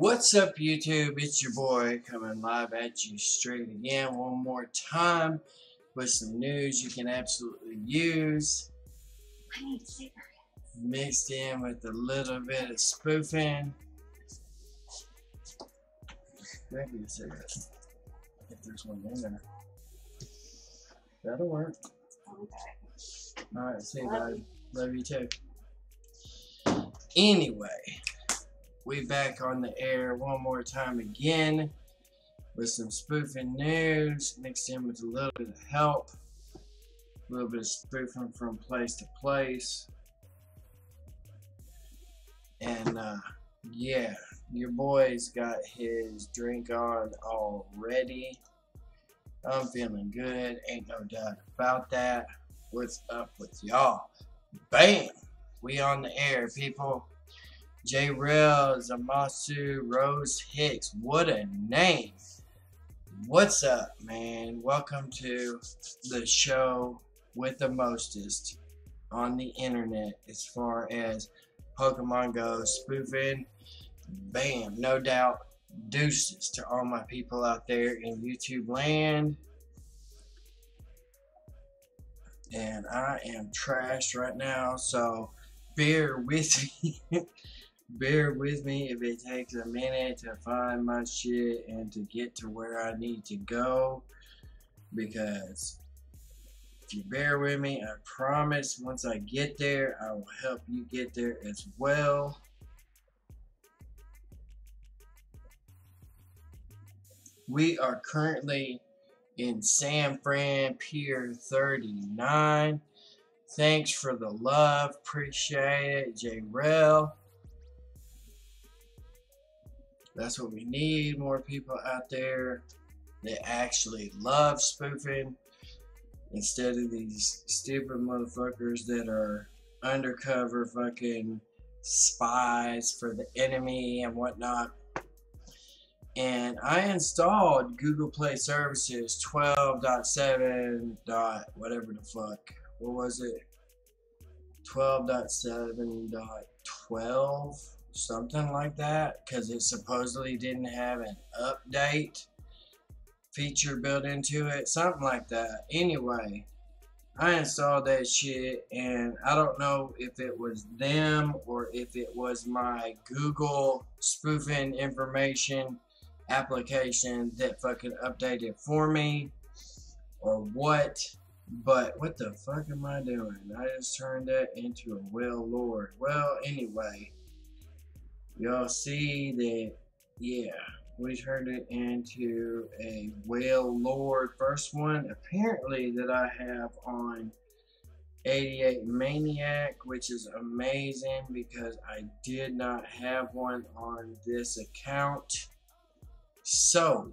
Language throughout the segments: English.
What's up, YouTube? It's your boy coming live at you straight again one more time with some news you can absolutely use. I need cigarettes. Mixed in with a little bit of spoofing. Maybe a cigarette. If there's one in there. That'll work. Okay. Alright, see you, bud. Love you too. Anyway, we back on the air one more time again with some spoofing news mixed in with a little bit of help, a little bit of spoofing from place to place. And yeah, your boy's got his drink on already. I'm feeling good, ain't no doubt about that. What's up with y'all? Bam! We on the air, people. J. Rel, Zamasu, Rose Hicks. What a name. What's up, man? Welcome to the show with the mostest on the internet as far as Pokemon goes. Spoofing. Bam. No doubt. Deuces to all my people out there in YouTube land. And I am trashed right now, so bear with me. Bear with me if it takes a minute to find my shit and to get to where I need to go. Because if you bear with me, I promise once I get there, I will help you get there as well. We are currently in San Fran Pier 39. Thanks for the love. Appreciate it, J. Rel. That's what we need. More people out there that actually love spoofing instead of these stupid motherfuckers that are undercover fucking spies for the enemy and whatnot. And I installed Google Play Services 12.7. whatever the fuck. What was it? 12.7.12? Something like that. Because it supposedly didn't have an update feature built into it. Something like that. Anyway, I installed that shit. And I don't know if it was them or if it was my Google spoofing information application that fucking updated for me or what, but what the fuck am I doing? I just turned that into a well lord. Well, anyway, y'all see that, yeah, we turned it into a whale lord. First one apparently that I have on 88 Maniac, which is amazing because I did not have one on this account. So,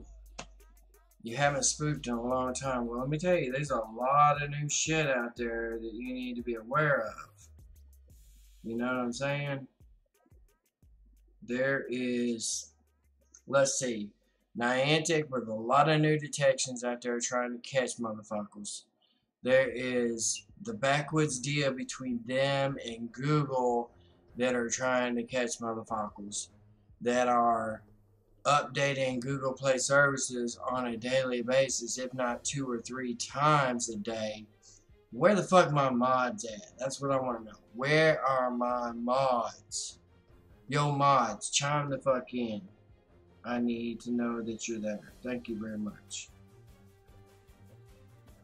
you haven't spoofed in a long time. Well, let me tell you, there's a lot of new shit out there that you need to be aware of. You know what I'm saying? There is, let's see, Niantic with a lot of new detections out there trying to catch motherfuckers. There is the backwoods deal between them and Google that are trying to catch motherfuckers that are updating Google Play Services on a daily basis, if not 2 or 3 times a day. Where the fuck my mods at? That's what I want to know. Where are my mods? Yo, mods, chime the fuck in. I need to know that you're there. Thank you very much.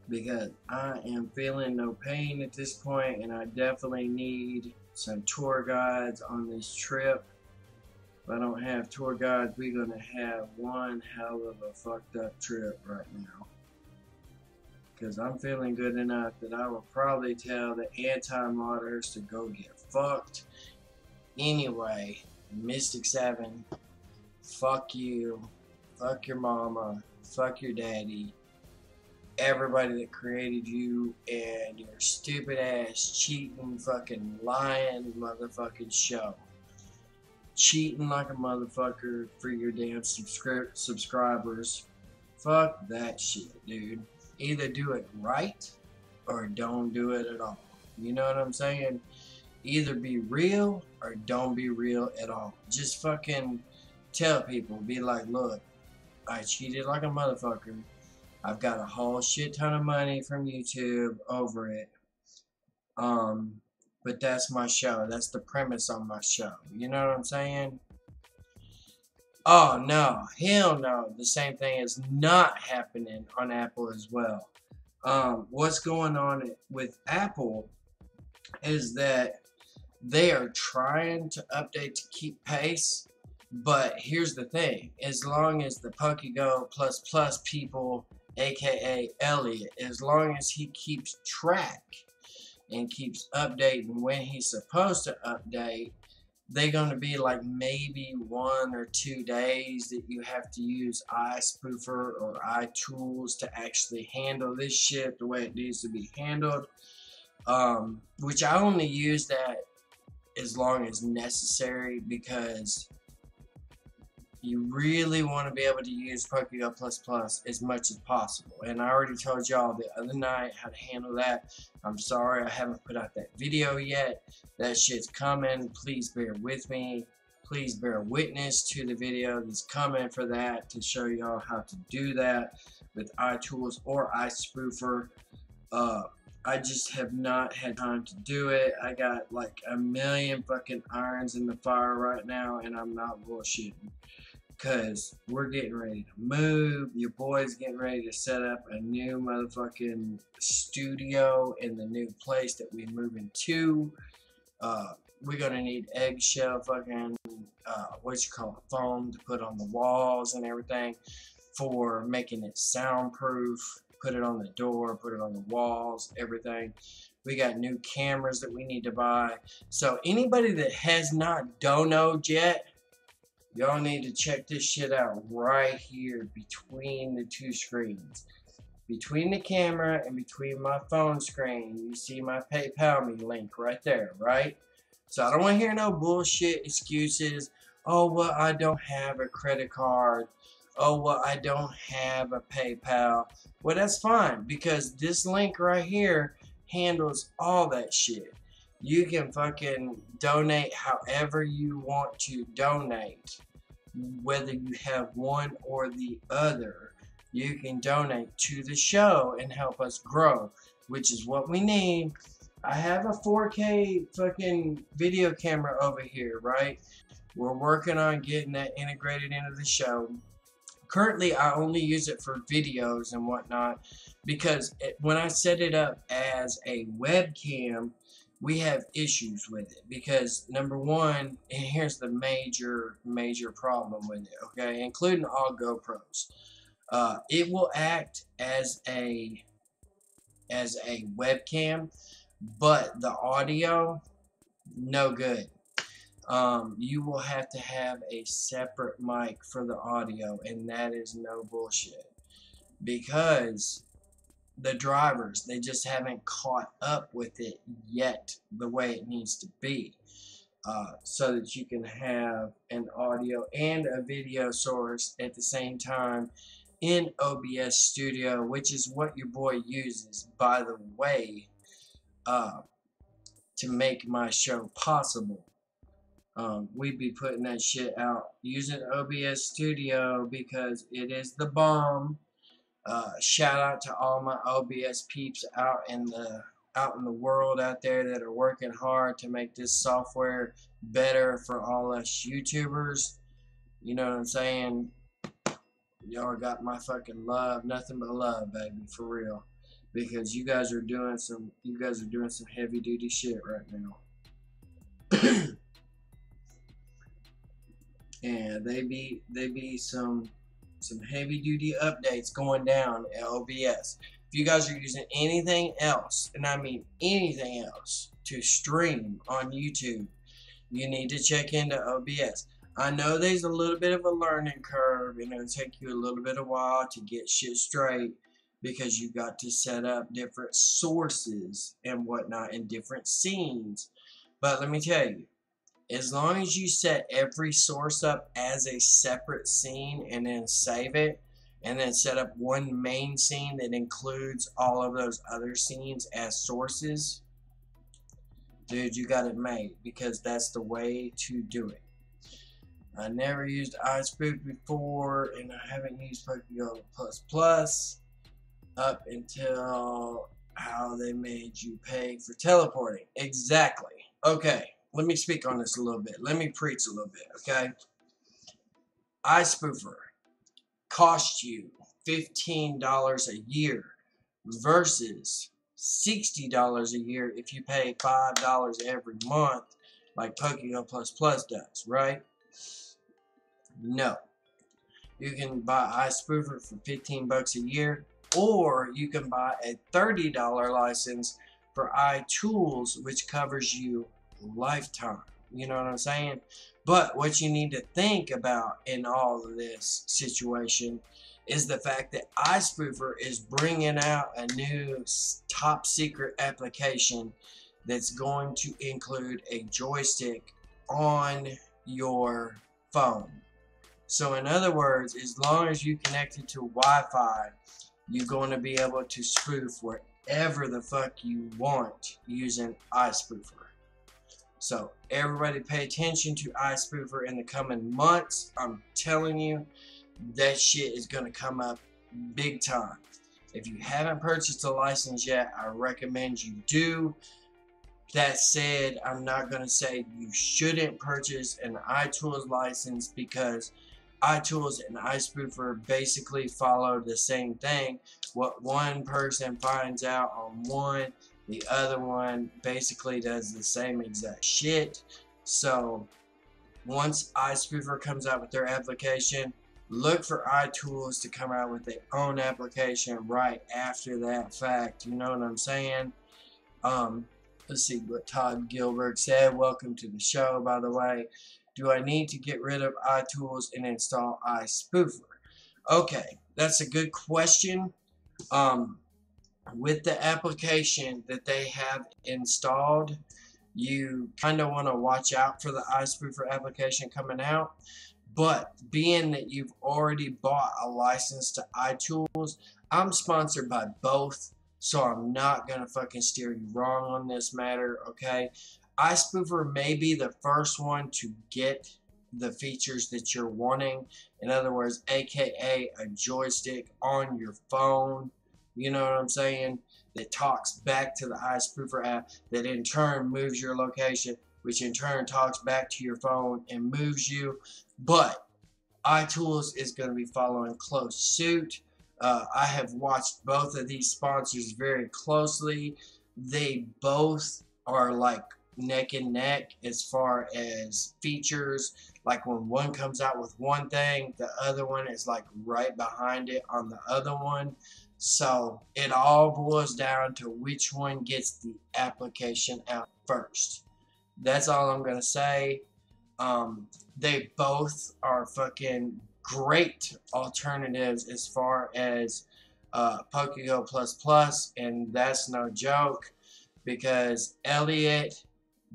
Because I am feeling no pain at this point, and I definitely need some tour guides on this trip. If I don't have tour guides, we're going to have one hell of a fucked up trip right now. Because I'm feeling good enough that I will probably tell the anti-modders to go get fucked. Anyway, Mystic 7, fuck you, fuck your mama, fuck your daddy, everybody that created you, and your stupid ass, cheating, fucking lying motherfucking show. Cheating like a motherfucker for your damn subscribers. Fuck that shit, dude. Either do it right or don't do it at all. You know what I'm saying? Either be real or don't be real at all. Just fucking tell people, be like, look, I cheated like a motherfucker. I've got a whole shit ton of money from YouTube over it. But that's my show. That's the premise on my show. You know what I'm saying? Oh no, hell no. The same thing is not happening on Apple as well. What's going on with Apple is that they are trying to update to keep pace. But here's the thing, as long as the PokeGo++ people, aka Elliot, as long as he keeps track and keeps updating when he's supposed to update, they're going to be like maybe 1 or 2 days that you have to use iSpoofer or iTools to actually handle this shit the way it needs to be handled. Which I only use that as long as necessary, because you really want to be able to use PokeGo++ as much as possible. And I already told y'all the other night how to handle that. I'm sorry I haven't put out that video yet. That shit's coming. Please bear with me. Please bear witness to the video that's coming for that, to show y'all how to do that with iTools or iSpoofer. I just have not had time to do it. I got like a million fucking irons in the fire right now, and I'm not bullshitting. Because we're getting ready to move. Your boy's getting ready to set up a new motherfucking studio in the new place that we're moving to. We're going to need eggshell fucking, foam to put on the walls and everything for making it soundproof. Put it on the door, put it on the walls, everything. We got new cameras that we need to buy. So anybody that has not donoed yet, y'all need to check this shit out right here between the two screens. Between the camera and between my phone screen, you see my PayPal me link right there, right? So I don't want to hear no bullshit excuses. Oh, well, I don't have a credit card. Oh, well, I don't have a PayPal. Well, that's fine, because this link right here handles all that shit. You can fucking donate however you want to donate. Whether you have one or the other, you can donate to the show and help us grow, which is what we need. I have a 4K fucking video camera over here, right? We're working on getting that integrated into the show. Currently, I only use it for videos and whatnot, because when I set it up as a webcam, we have issues with it. Because number one, and here's the major problem with it, okay, including all GoPros, it will act as a webcam, but the audio, no good. You will have to have a separate mic for the audio, and that is no bullshit, because the drivers, they just haven't caught up with it yet the way it needs to be, so that you can have an audio and a video source at the same time in OBS Studio, which is what your boy uses, by the way, to make my show possible. We'd be putting that shit out using OBS Studio because it is the bomb. Shout out to all my OBS peeps out in the world out there that are working hard to make this software better for all us YouTubers. You know what I'm saying? Y'all got my fucking love, nothing but love, baby, for real. Because you guys are doing some heavy duty shit right now. And they be some heavy duty updates going down at OBS. If you guys are using anything else, and I mean anything else, to stream on YouTube, you need to check into OBS. I know there's a little bit of a learning curve, and it'll take you a little bit of while to get shit straight, because you got to set up different sources and whatnot in different scenes. But let me tell you, as long as you set every source up as a separate scene and then save it, and then set up one main scene that includes all of those other scenes as sources, dude, you got it made, because that's the way to do it. I never used iSpoofer before, and I haven't used PokeGo++ up until how they made you pay for teleporting. Exactly. Okay, let me speak on this a little bit. Let me preach a little bit, okay? iSpoofer costs you $15 a year versus $60 a year if you pay $5 every month like PokeGo++ does, right? No. You can buy iSpoofer for 15 bucks a year, or you can buy a $30 license for iTools, which covers you lifetime. You know what I'm saying? But what you need to think about in all of this situation is the fact that iSpoofer is bringing out a new top secret application that's going to include a joystick on your phone. So in other words, as long as you connect it to Wi-Fi, you're going to be able to spoof wherever the fuck you want using iSpoofer. So everybody pay attention to iSpoofer in the coming months. I'm telling you, that shit is going to come up big time. If you haven't purchased a license yet, I recommend you do. That said, I'm not going to say you shouldn't purchase an iTools license, because iTools and iSpoofer basically follow the same thing. What one person finds out on one, the other one basically does the same exact shit. So once iSpoofer comes out with their application, look for iTools to come out with their own application right after that fact. You know what I'm saying? Let's see what Todd Gilbert said. Welcome to the show, by the way. Do I need to get rid of iTools and install iSpoofer? Okay, that's a good question. With the application that they have installed, you kind of want to watch out for the iSpoofer application coming out. But being that you've already bought a license to iTools, I'm sponsored by both, so I'm not going to fucking steer you wrong on this matter, okay? iSpoofer may be the first one to get the features that you're wanting. In other words, aka a joystick on your phone, you know what I'm saying, that talks back to the iSpoofer app, that in turn moves your location, which in turn talks back to your phone and moves you. But iTools is going to be following close suit. I have watched both of these sponsors very closely. They both are like neck and neck as far as features. Like when one comes out with one thing, the other one is like right behind it on the other one. So it all boils down to which one gets the application out first. That's all I'm going to say. They both are fucking great alternatives as far as PokeGo++, and that's no joke, because Elliot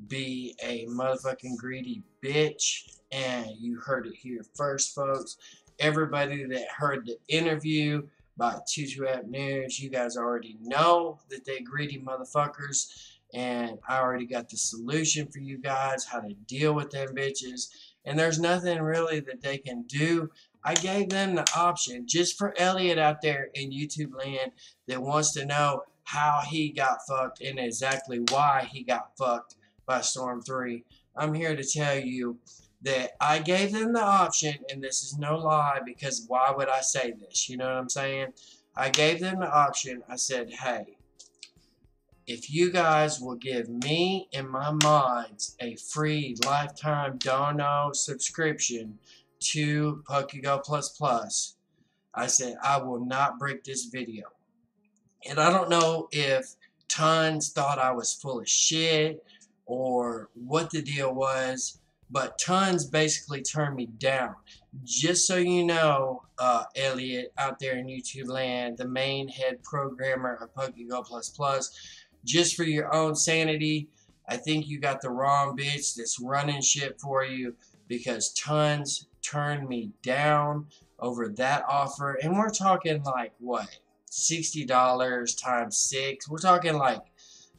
be a motherfucking greedy bitch, and you heard it here first, folks. Everybody that heard the interview by Tutu App News, you guys already know that they greedy motherfuckers, and I already got the solution for you guys, how to deal with them bitches, and there's nothing really that they can do. I gave them the option, just for Elliot out there in YouTube land that wants to know how he got fucked and exactly why he got fucked by Storm 3. I'm here to tell you that I gave them the option, and this is no lie, because why would I say this? You know what I'm saying? I gave them the option. I said, hey, if you guys will give me and my mods a free lifetime dono subscription to PokeGo++, I said, I will not break this video. And I don't know if Tons thought I was full of shit or what the deal was, but Tons basically turned me down. Just so you know, Elliot out there in YouTube land, the main head programmer of PokeGo++, just for your own sanity, I think you got the wrong bitch that's running shit for you, because Tons turned me down over that offer. And we're talking like, what, $60 times 6? We're talking like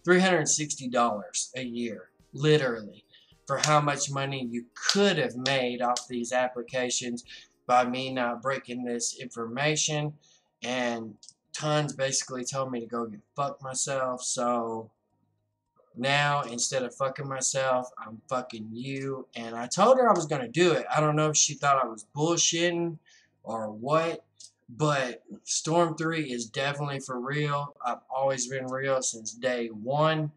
$360 a year, literally, for how much money you could have made off these applications by me not breaking this information. And Tons basically told me to go get fucked myself. So now, instead of fucking myself, I'm fucking you. And I told her I was going to do it. I don't know if she thought I was bullshitting or what. But Storm 3 is definitely for real. I've always been real since day one.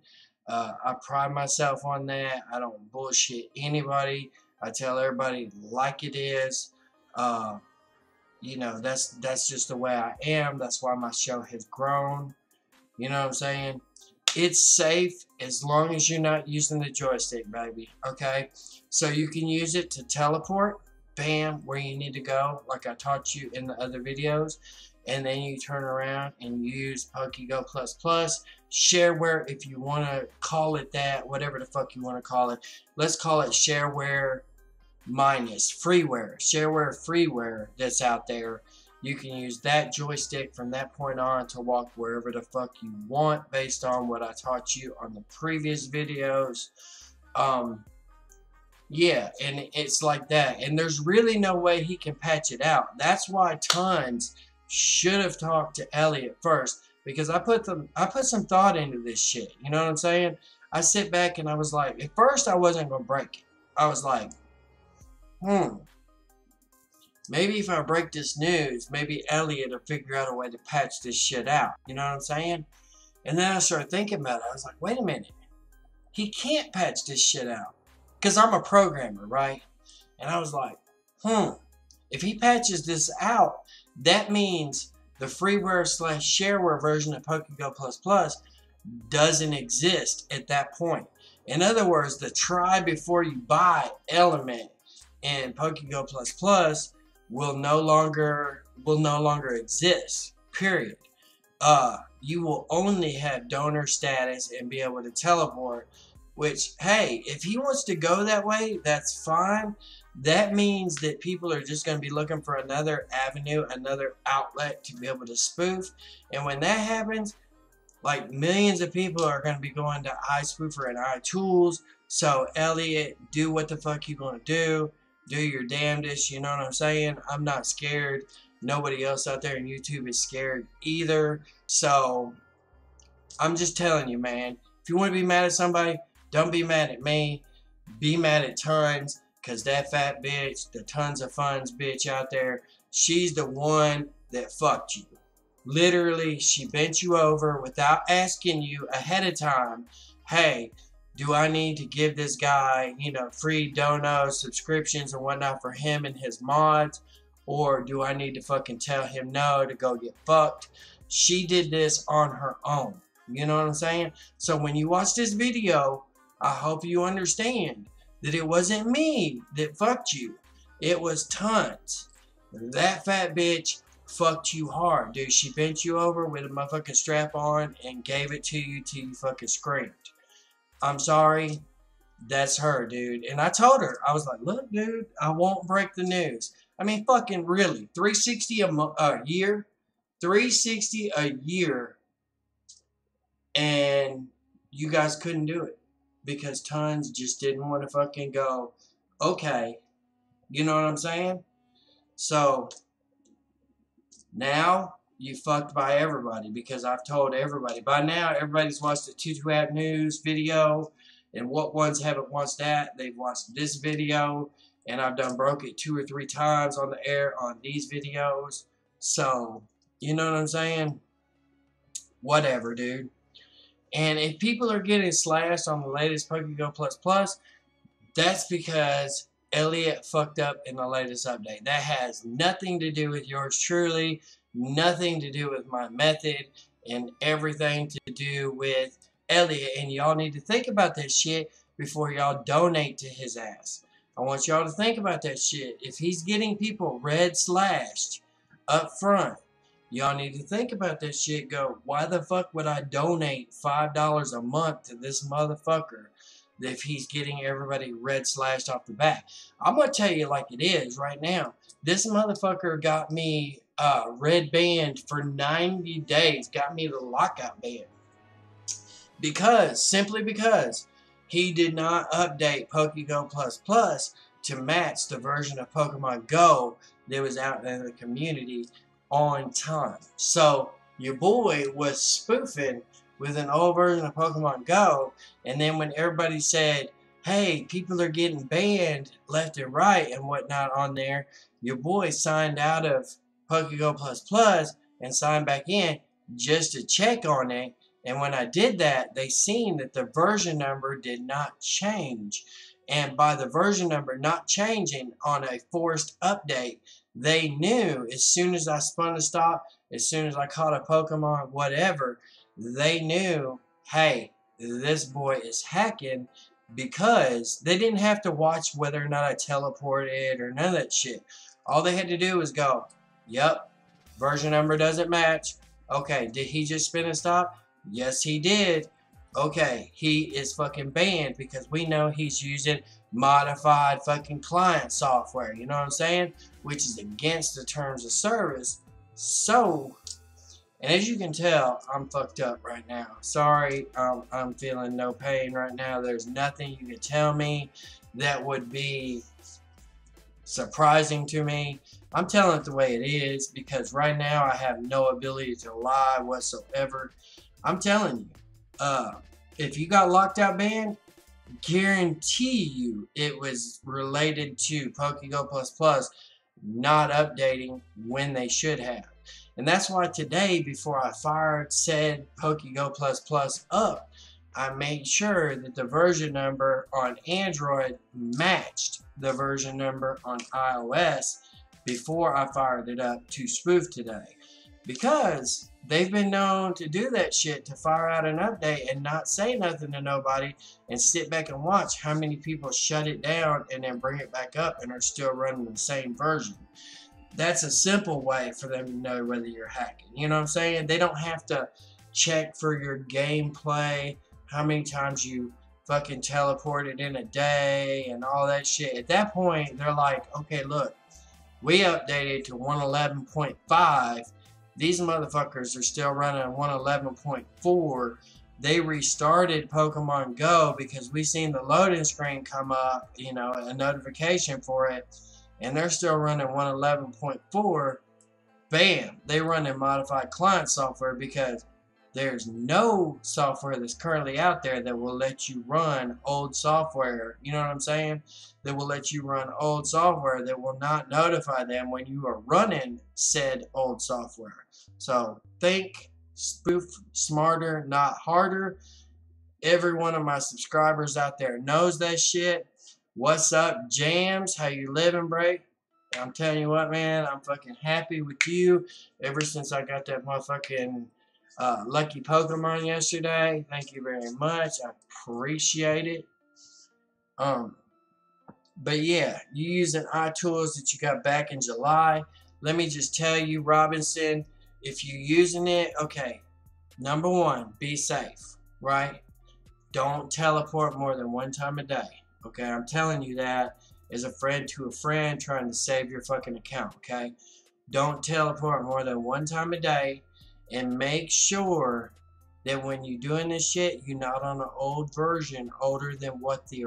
I pride myself on that. I don't bullshit anybody. I tell everybody like it is. You know, that's just the way I am. That's why my show has grown. You know what I'm saying? It's safe as long as you're not using the joystick, baby. Okay? So you can use it to teleport, bam, where you need to go, like I taught you in the other videos. And then you turn around and use PokeGo++. Shareware, if you want to call it that, whatever the fuck you want to call it. Let's call it shareware minus freeware. Shareware freeware that's out there. You can use that joystick from that point on to walk wherever the fuck you want based on what I taught you on the previous videos. Yeah, and it's like that. And there's really no way he can patch it out. That's why Tons should have talked to Elliot first, because I put some thought into this shit. You know what I'm saying? I sit back and I was like, at first I wasn't gonna break it. I was like, maybe if I break this news, maybe Elliot will figure out a way to patch this shit out. You know what I'm saying? And then I started thinking about it. I was like, wait a minute. He can't patch this shit out. Because I'm a programmer, right? And I was like, if he patches this out, that means the freeware / shareware version of PokeGo++ doesn't exist at that point. In other words, the try before you buy element in PokeGo++ will no longer exist. Period. You will only have donor status and be able to teleport. Which, hey, if he wants to go that way, that's fine. That means that people are just going to be looking for another avenue, another outlet to be able to spoof. And when that happens, like, millions of people are going to be going to iSpoofer and iTools. So, Elliot, do what the fuck you going to do. Do your damnedest, you know what I'm saying? I'm not scared. Nobody else out there on YouTube is scared either. So, I'm just telling you, man. If you want to be mad at somebody, don't be mad at me. Be mad at Tons, because that fat bitch, the Tons of Funds bitch out there, she's the one that fucked you. Literally, she bent you over without asking you ahead of time, hey, do I need to give this guy, you know, free donos, subscriptions, and whatnot for him and his mods? Or do I need to fucking tell him no to go get fucked? She did this on her own. You know what I'm saying? So when you watch this video, I hope you understand that it wasn't me that fucked you. It was Tons. That fat bitch fucked you hard, dude. She bent you over with a motherfucking strap on and gave it to you till you fucking screamed. I'm sorry. That's her, dude. And I told her, I was like, look, dude, I won't break the news. I mean, fucking really. $360 a year? $360 a year. And you guys couldn't do it. Because Tons just didn't want to fucking go, okay. You know what I'm saying? So, now, you fucked by everybody. Because I've told everybody. By now, everybody's watched the Tutu App News video. And what ones haven't watched that? They've watched this video. And I've done broke it 2 or 3 times on the air on these videos. So, you know what I'm saying? Whatever, dude. And if people are getting slashed on the latest PokeGo++, that's because Elliot fucked up in the latest update. That has nothing to do with yours truly, nothing to do with my method, and everything to do with Elliot. And y'all need to think about that shit before y'all donate to his ass. I want y'all to think about that shit. If he's getting people red slashed up front, y'all need to think about that shit. Go, why the fuck would I donate $5 a month to this motherfucker if he's getting everybody red slashed off the bat? I'm going to tell you like it is right now. This motherfucker got me red banned for 90 days. Got me the lockout ban. Simply because he did not update PokéGo Plus Plus to match the version of Pokemon Go that was out in the community on time. So your boy was spoofing with an old version of Pokemon Go, and then when everybody said, hey, people are getting banned left and right and whatnot on there, your boy signed out of PokéGo Plus Plus and signed back in just to check on it. And when I did that, they seen that the version number did not change. And by the version number not changing on a forced update, they knew as soon as I spun a stop, as soon as I caught a Pokemon, whatever, they knew, hey, this boy is hacking, because they didn't have to watch whether or not I teleported or none of that shit. All they had to do was go, yep, version number doesn't match. Okay, did he just spin a stop? Yes, he did. Okay, he is fucking banned because we know he's using modified fucking client software. You know what I'm saying? Which is against the terms of service. So, and as you can tell, I'm fucked up right now. Sorry, I'm feeling no pain right now. There's nothing you can tell me that would be surprising to me. I'm telling it the way it is because right now I have no ability to lie whatsoever. I'm telling you, if you got locked out banned, guarantee you it was related to PokéGo Plus Plus not updating when they should have. And that's why today, before I fired said PokéGo Plus Plus up, I made sure that the version number on Android matched the version number on iOS before I fired it up to spoof today. Because they've been known to do that shit, to fire out an update and not say nothing to nobody and sit back and watch how many people shut it down and then bring it back up and are still running the same version. That's a simple way for them to know whether you're hacking. You know what I'm saying? They don't have to check for your gameplay, how many times you fucking teleported in a day and all that shit. At that point, they're like, okay, look, we updated to 111.5. These motherfuckers are still running 111.4. They restarted Pokemon Go because we seen the loading screen come up, you know, a notification for it, and they're still running 111.4. Bam! They run in modified client software because there's no software that's currently out there that will let you run old software. You know what I'm saying? That will let you run old software that will not notify them when you are running said old software. So think spoof smarter, not harder. Every one of my subscribers out there knows that shit. What's up, Jams? How you living, bro? I'm telling you what, man, I'm fucking happy with you. Ever since I got that motherfucking lucky Pokemon yesterday. Thank you very much. I appreciate it. But yeah, you using iTools that you got back in July. Let me just tell you, Robinson, if you're using it, okay, number one, be safe, right? Don't teleport more than one time a day. Okay, I'm telling you that as a friend to a friend trying to save your fucking account, okay? Don't teleport more than one time a day, and make sure that when you're doing this shit, you're not on an old version older than what the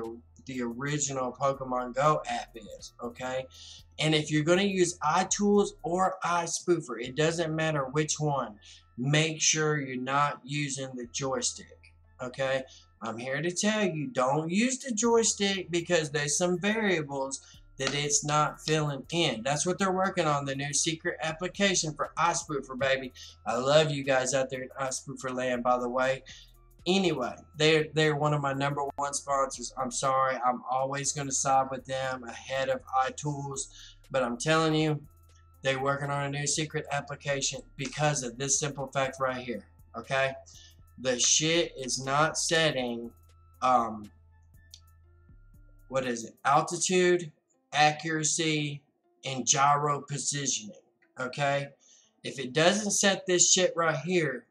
original Pokemon Go app is, okay? And if you're going to use iTools or iSpoofer, it doesn't matter which one, make sure you're not using the joystick, okay? I'm here to tell you, don't use the joystick because there's some variables that it's not filling in. That's what they're working on, the new secret application for iSpoofer, baby. I love you guys out there in iSpoofer land, by the way. Anyway, they're one of my #1 sponsors. I'm sorry, I'm always going to side with them ahead of iTools, but I'm telling you, they're working on a new secret application because of this simple fact right here, okay? The shit is not setting, what is it, altitude, accuracy, and gyro positioning, okay? If it doesn't set this shit right here,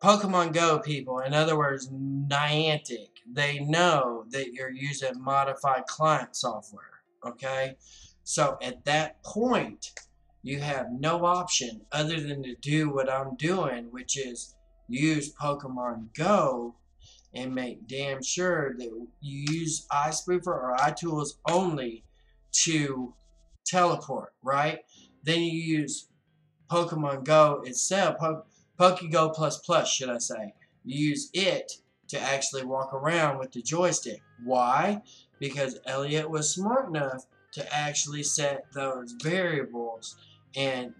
Pokemon Go people, in other words, Niantic, they know that you're using modified client software, okay? So at that point, you have no option other than to do what I'm doing, which is use Pokemon Go and make damn sure that you use iSpoofer or iTools only to teleport, right? Then you use Pokemon Go itself, PokeGo Plus Plus, should I say. You use it to actually walk around with the joystick. Why? Because Elliot was smart enough to actually set those variables, and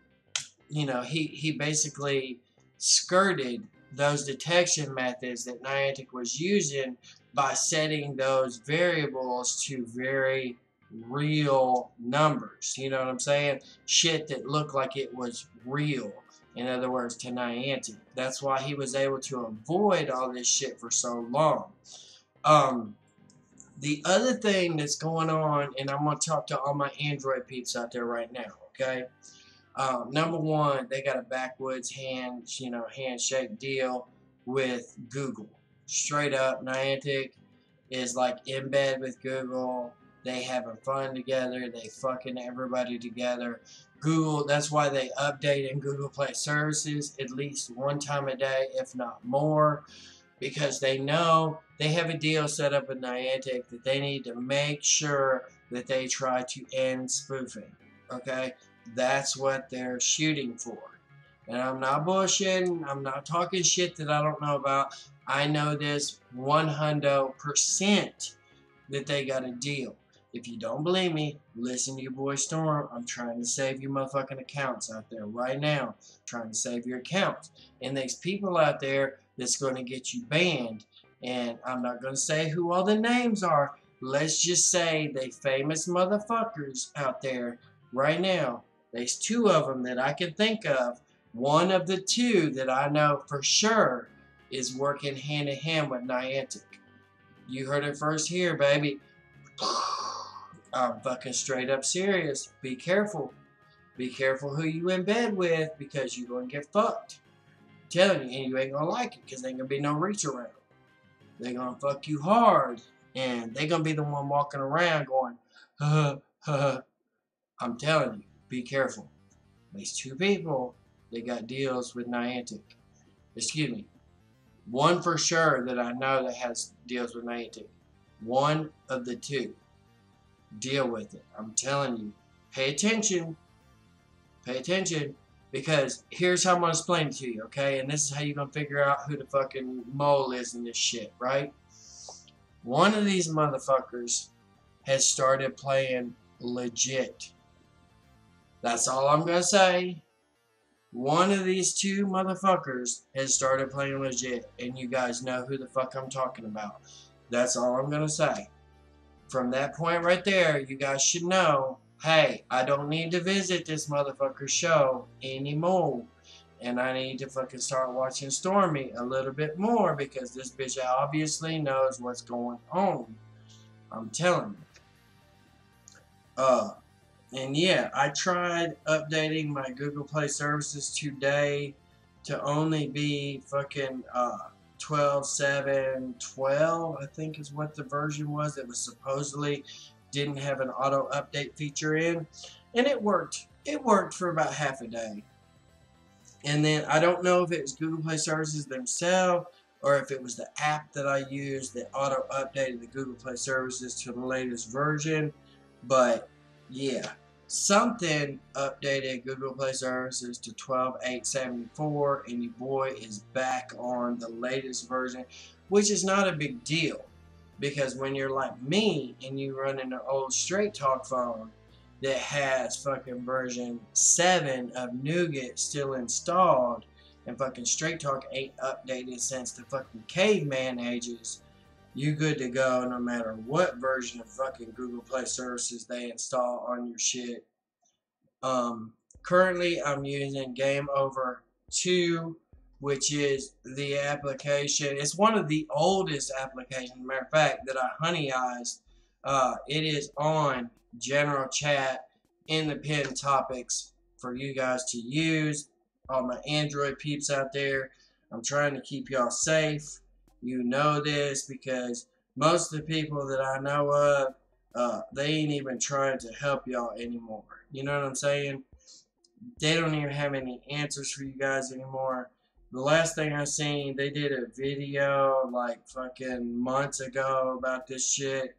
you know, he basically skirted those detection methods that Niantic was using by setting those variables to very real numbers. You know what I'm saying? Shit that looked like it was real. In other words, to Niantic. That's why he was able to avoid all this shit for so long. The other thing that's going on, and I'm going to talk to all my Android peeps out there right now, okay? Number one, they got a backwoods handshake deal with Google. Straight up, Niantic is like in bed with Google. They having fun together. They fucking everybody together. Google, that's why they update in Google Play Services at least one time a day, if not more, because they know they have a deal set up with Niantic that they need to make sure that they try to end spoofing. Okay? That's what they're shooting for. And I'm not bullshitting. I'm not talking shit that I don't know about. I know this 100% that they got a deal. If you don't believe me, listen to your boy Storm. I'm trying to save your motherfucking accounts out there right now. I'm trying to save your accounts. And there's people out there that's going to get you banned. And I'm not going to say who all the names are. Let's just say they famous motherfuckers out there right now. There's two of them that I can think of. One of the two that I know for sure is working hand in hand with Niantic. You heard it first here, baby. I'm fucking straight up serious. Be careful. Be careful who you in bed with, because you're going to get fucked. I'm telling you, and you ain't going to like it, because there ain't going to be no reach around. They're going to fuck you hard, and they're going to be the one walking around going, I'm telling you, be careful. These two people, they got deals with Niantic. Excuse me. One for sure that I know that has deals with Niantic. One of the two. Deal with it. I'm telling you. Pay attention. Pay attention. Because here's how I'm going to explain it to you, okay? And this is how you're going to figure out who the fucking mole is in this shit, right? One of these motherfuckers has started playing legit. That's all I'm going to say. One of these two motherfuckers has started playing legit. And you guys know who the fuck I'm talking about. That's all I'm going to say. From that point right there, you guys should know, hey, I don't need to visit this motherfucker's show anymore. And I need to fucking start watching Stormy a little bit more, because this bitch obviously knows what's going on. I'm telling you. And yeah, I tried updating my Google Play services today to only be fucking 12.7.12, I think is what the version was. It was supposedly didn't have an auto update feature in, and it worked. It worked for about half a day. And then I don't know if it was Google Play Services themselves or if it was the app that I used that auto updated the Google Play Services to the latest version. But yeah, something updated Google Play Services to 12.8.74, and your boy is back on the latest version, which is not a big deal, because when you're like me and you run an old Straight Talk phone that has fucking version 7 of Nougat still installed, and fucking Straight Talk ain't updated since the fucking caveman ages, you good to go no matter what version of fucking Google Play Services they install on your shit. Currently I'm using Game Over 2, which is the application. It's one of the oldest applications, matter of fact, that I honeyized. It is on general chat in the pinned topics for you guys to use. All my Android peeps out there, I'm trying to keep y'all safe. You know this, because most of the people that I know of, they ain't even trying to help y'all anymore. You know what I'm saying? They don't even have any answers for you guys anymore. The last thing I seen, they did a video like fucking months ago about this shit.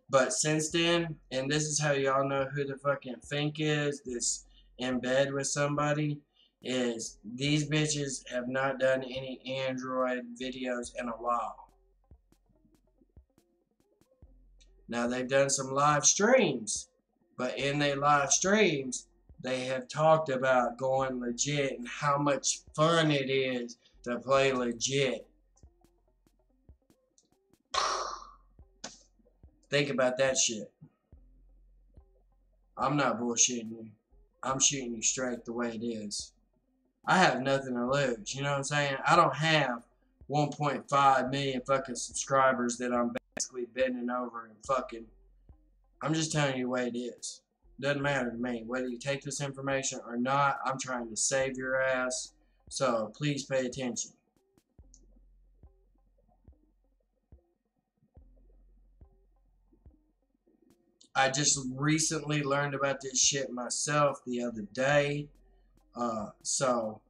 But since then, and this is how y'all know who the fucking Fink is, this in bed with somebody, is these bitches have not done any Android videos in a while. Now they've done some live streams, but in their live streams, they have talked about going legit and how much fun it is to play legit. Think about that shit. I'm not bullshitting you. I'm shooting you straight the way it is. I have nothing to lose. You know what I'm saying? I don't have 1.5 million fucking subscribers that I'm basically bending over and fucking. I'm just telling you the way it is. Doesn't matter to me whether you take this information or not. I'm trying to save your ass. So please pay attention. I just recently learned about this shit myself the other day. So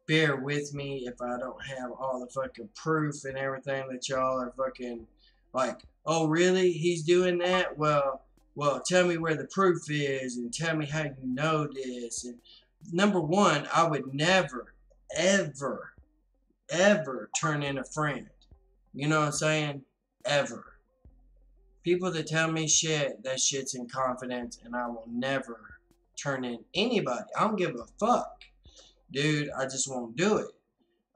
bear with me if I don't have all the fucking proof and everything that y'all are fucking like, oh really? He's doing that? Well, tell me where the proof is and tell me how you know this. And number one, I would never, ever, ever turn in a friend. You know what I'm saying? Ever. People that tell me shit, that shit's in confidence, and I will never turn in anybody. I don't give a fuck. Dude, I just won't do it.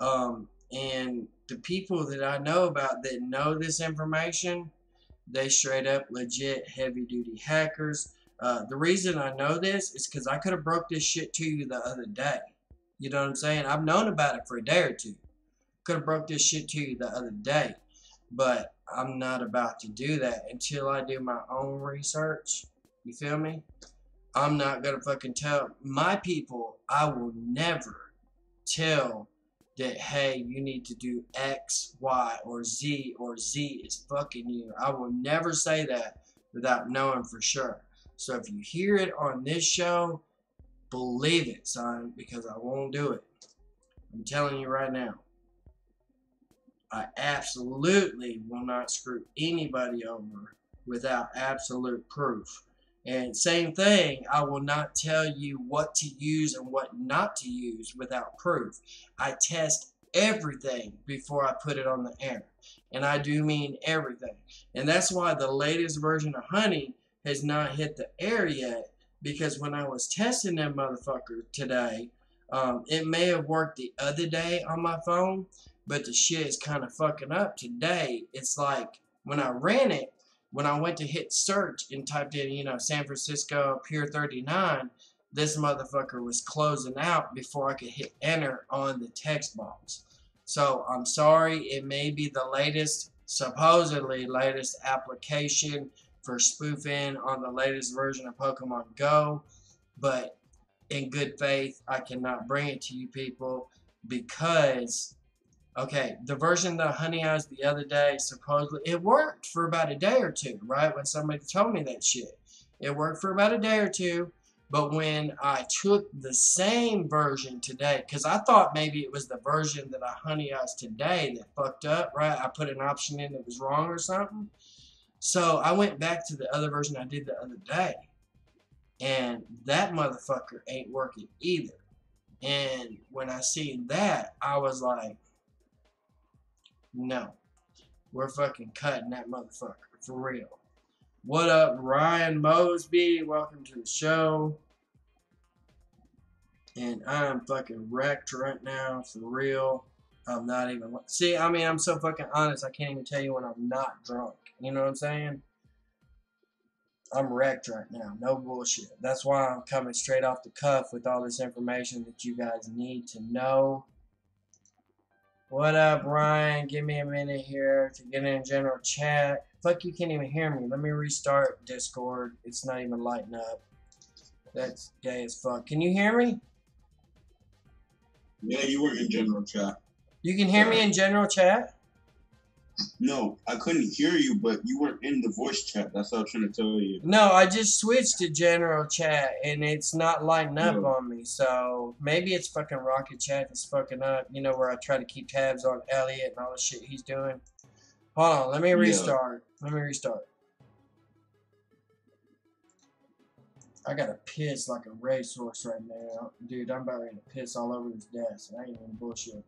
And the people that I know about that know this information, they straight up legit heavy duty hackers. The reason I know this is because I could have broke this shit to you the other day. You know what I'm saying? I've known about it for a day or two. Could have broke this shit to you the other day. But I'm not about to do that until I do my own research. You feel me? I'm not gonna fucking tell my people. I will never tell that, hey, you need to do X, Y, or Z is fucking you. I will never say that without knowing for sure. So if you hear it on this show, believe it, son, because I won't do it. I'm telling you right now. I absolutely will not screw anybody over without absolute proof. And same thing, I will not tell you what to use and what not to use without proof. I test everything before I put it on the air. And I do mean everything. And that's why the latest version of Honey has not hit the air yet. Because when I was testing that motherfucker today, it may have worked the other day on my phone, but the shit is kind of fucking up today. It's like when I ran it, when I went to hit search and typed in, you know, San Francisco Pier 39, this motherfucker was closing out before I could hit enter on the text box. So I'm sorry, it may be the latest, supposedly latest application for spoofing on the latest version of Pokemon Go, but in good faith, I cannot bring it to you people because, okay, the version that Honey Eyes the other day, supposedly, it worked for about a day or two, right? When somebody told me that shit. It worked for about a day or two, but when I took the same version today, because I thought maybe it was the version that I Honey Eyes today that fucked up, right? I put an option in that was wrong or something. So I went back to the other version I did the other day, and that motherfucker ain't working either. And when I seen that, I was like, no, we're fucking cutting that motherfucker, for real. What up, Ryan Mosby? Welcome to the show. And I'm fucking wrecked right now, for real. I'm not even, see, I mean, I'm so fucking honest, I can't even tell you when I'm not drunk. You know what I'm saying? I'm wrecked right now, no bullshit. That's why I'm coming straight off the cuff with all this information that you guys need to know. What up, Ryan? Give me a minute here to get in general chat. Fuck, you can't even hear me. Let me restart Discord. It's not even lighting up. That's gay as fuck. Can you hear me? Yeah, you were in general chat. You can hear me in general chat? No, I couldn't hear you, but you weren't in the voice chat. That's what I was trying to tell you. No, I just switched to general chat and it's not lighting up No. on me. So maybe it's fucking Rocket Chat that's fucking up. You know, where I try to keep tabs on Elliot and all the shit he's doing. Hold on, let me restart. Let me restart. I gotta piss like a racehorse right now. Dude, I'm about ready to piss all over this desk. I ain't even bullshit.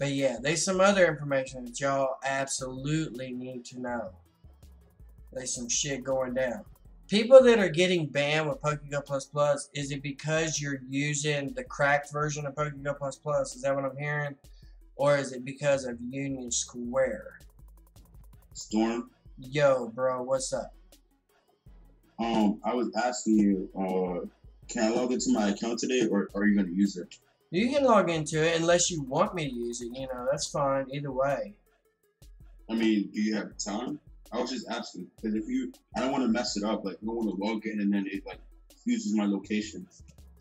But yeah, there's some other information that y'all absolutely need to know. There's some shit going down. People that are getting banned with PokeGo++, is it because you're using the cracked version of PokeGo++? Is that what I'm hearing? Or is it because of Union Square? Storm? Yo, bro, what's up? I was asking you, can I log into my account today, or are you going to use it? You can log into it unless you want me to use it. You know, that's fine either way. I mean, do you have time? I was just asking because I don't want to mess it up. Like, I don't want to log in and then it like uses my location.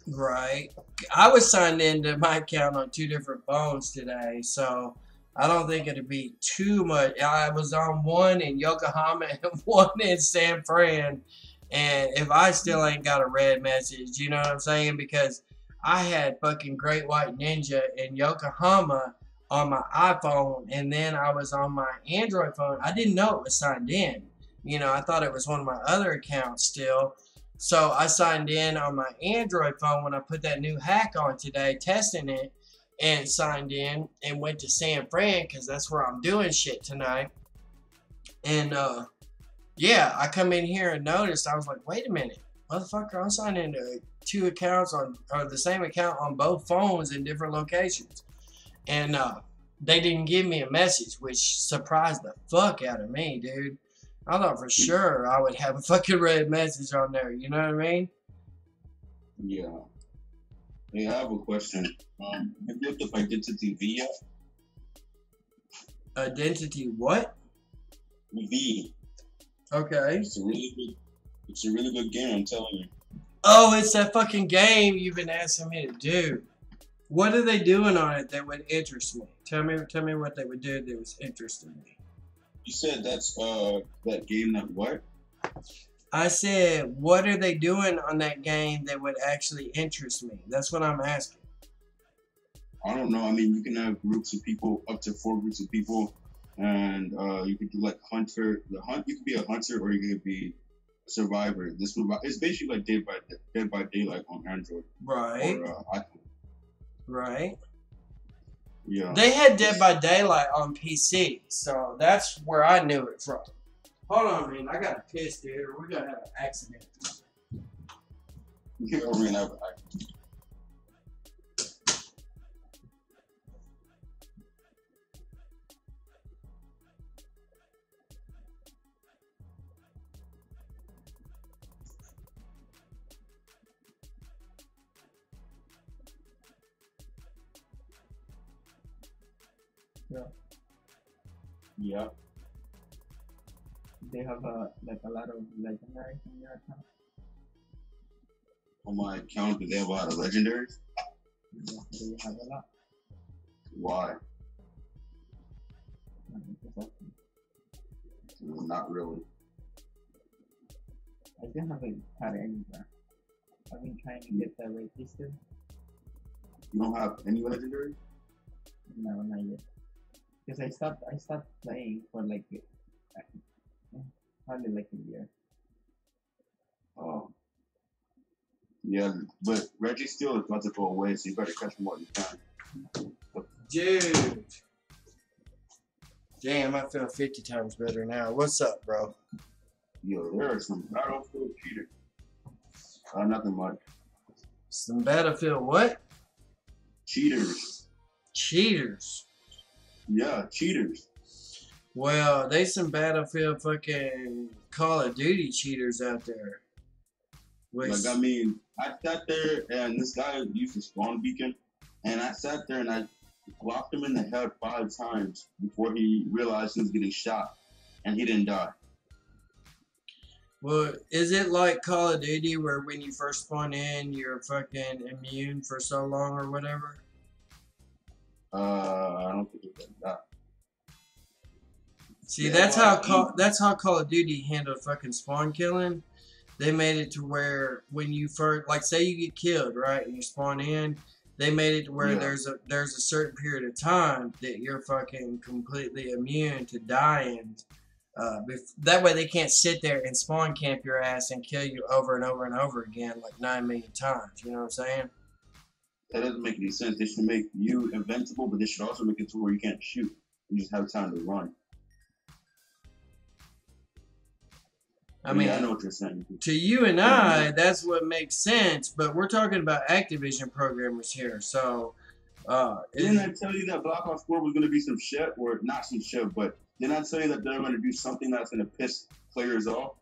Right. I was signed into my account on 2 different phones today, so I don't think it'd be too much. I was on one in Yokohama and one in San Fran, and if I still ain't got a red message, you know what I'm saying? Because I had fucking Great White Ninja in Yokohama on my iPhone, and then I was on my Android phone. I didn't know it was signed in. You know, I thought it was one of my other accounts still. So I signed in on my Android phone when I put that new hack on today, testing it, and signed in and went to San Fran because that's where I'm doing shit tonight. And yeah, I come in here and noticed, I was like, wait a minute, motherfucker, I'm signed into 2 accounts or the same account on both phones in different locations. And they didn't give me a message, which surprised the fuck out of me, dude. I thought for sure I would have a fucking red message on there, you know what I mean? Yeah. Hey, I have a question. Have you looked up Identity V yet? Identity what? V. Okay. It's a really good game, I'm telling you. Oh, it's that fucking game you've been asking me to do. What are they doing on it that would interest me? Tell me what they would do that was interesting me. You said that's that game that what? I said, what are they doing on that game that would actually interest me? That's what I'm asking. I don't know. I mean, you can have groups of people, up to 4 groups of people, and you could do like hunter. You could be a hunter, or you could be a survivor. It's basically like Dead by Daylight on Android. Right. Or iPhone. Right. Yeah. They had Dead by Daylight on PC, so that's where I knew it from. Hold on, man. I gotta piss, dude, or we're gonna have an accident. Yeah, we're gonna have an accident. Yeah. Yeah. They have like a lot of legendaries in your account. On my account, do they have a lot of legendaries? Yeah. Do you have a lot? Why? Not really. I still haven't had anywhere. I've been trying to get that registered. You don't have any legendaries? No, not yet. Because I stopped playing for like probably like a year. Oh. Yeah, but Reggie still is about to go away, so you better catch him while you can. Dude. Damn, I feel 50 times better now. What's up, bro? Yo, there are some Battlefield cheaters. Nothing much. Some Battlefield what? Cheaters. Cheaters. Yeah, cheaters. Well, they some Battlefield fucking Call of Duty cheaters out there. Which, Like, I mean, I sat there and this guy used a spawn beacon, and I sat there and I blocked him in the head 5 times before he realized he was getting shot, and he didn't die. well, is it like Call of Duty where when you first spawn in, you're fucking immune for so long or whatever? I don't think it's like that. See, Yeah, that's well, that's how Call of Duty handled fucking spawn killing. They made it to where when you first, like, say you get killed, right, and you spawn in, they made it to where Yeah. there's a certain period of time that you're fucking completely immune to dying. That way they can't sit there and spawn camp your ass and kill you over and over and over again like 9 million times. You know what I'm saying? That doesn't make any sense. They should make you invincible, but they should also make it to where you can't shoot. You just have time to run. I mean, yeah, I know what you're saying. to you and I, that's what makes sense. But we're talking about Activision programmers here, so. Didn't I tell you that Black Ops 4 was going to be some shit, or not some shit, but didn't I tell you that they're going to do something that's going to piss players off?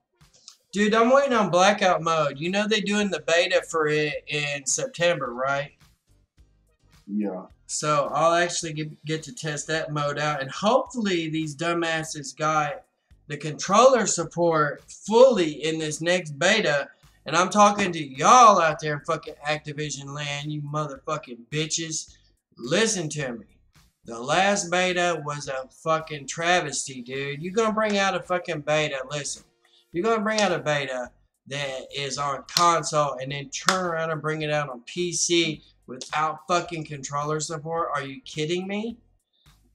Dude, I'm waiting on blackout mode. You know they're doing the beta for it in September, right? Yeah. So I'll actually get to test that mode out, and hopefully these dumbasses got the controller support fully in this next beta. And I'm talking to y'all out there in fucking Activision land, you motherfucking bitches. Listen to me. The last beta was a fucking travesty, dude. You're gonna bring out a fucking beta. Listen, you're gonna bring out a beta that is on console and then turn around and bring it out on PC without fucking controller support. Are you kidding me?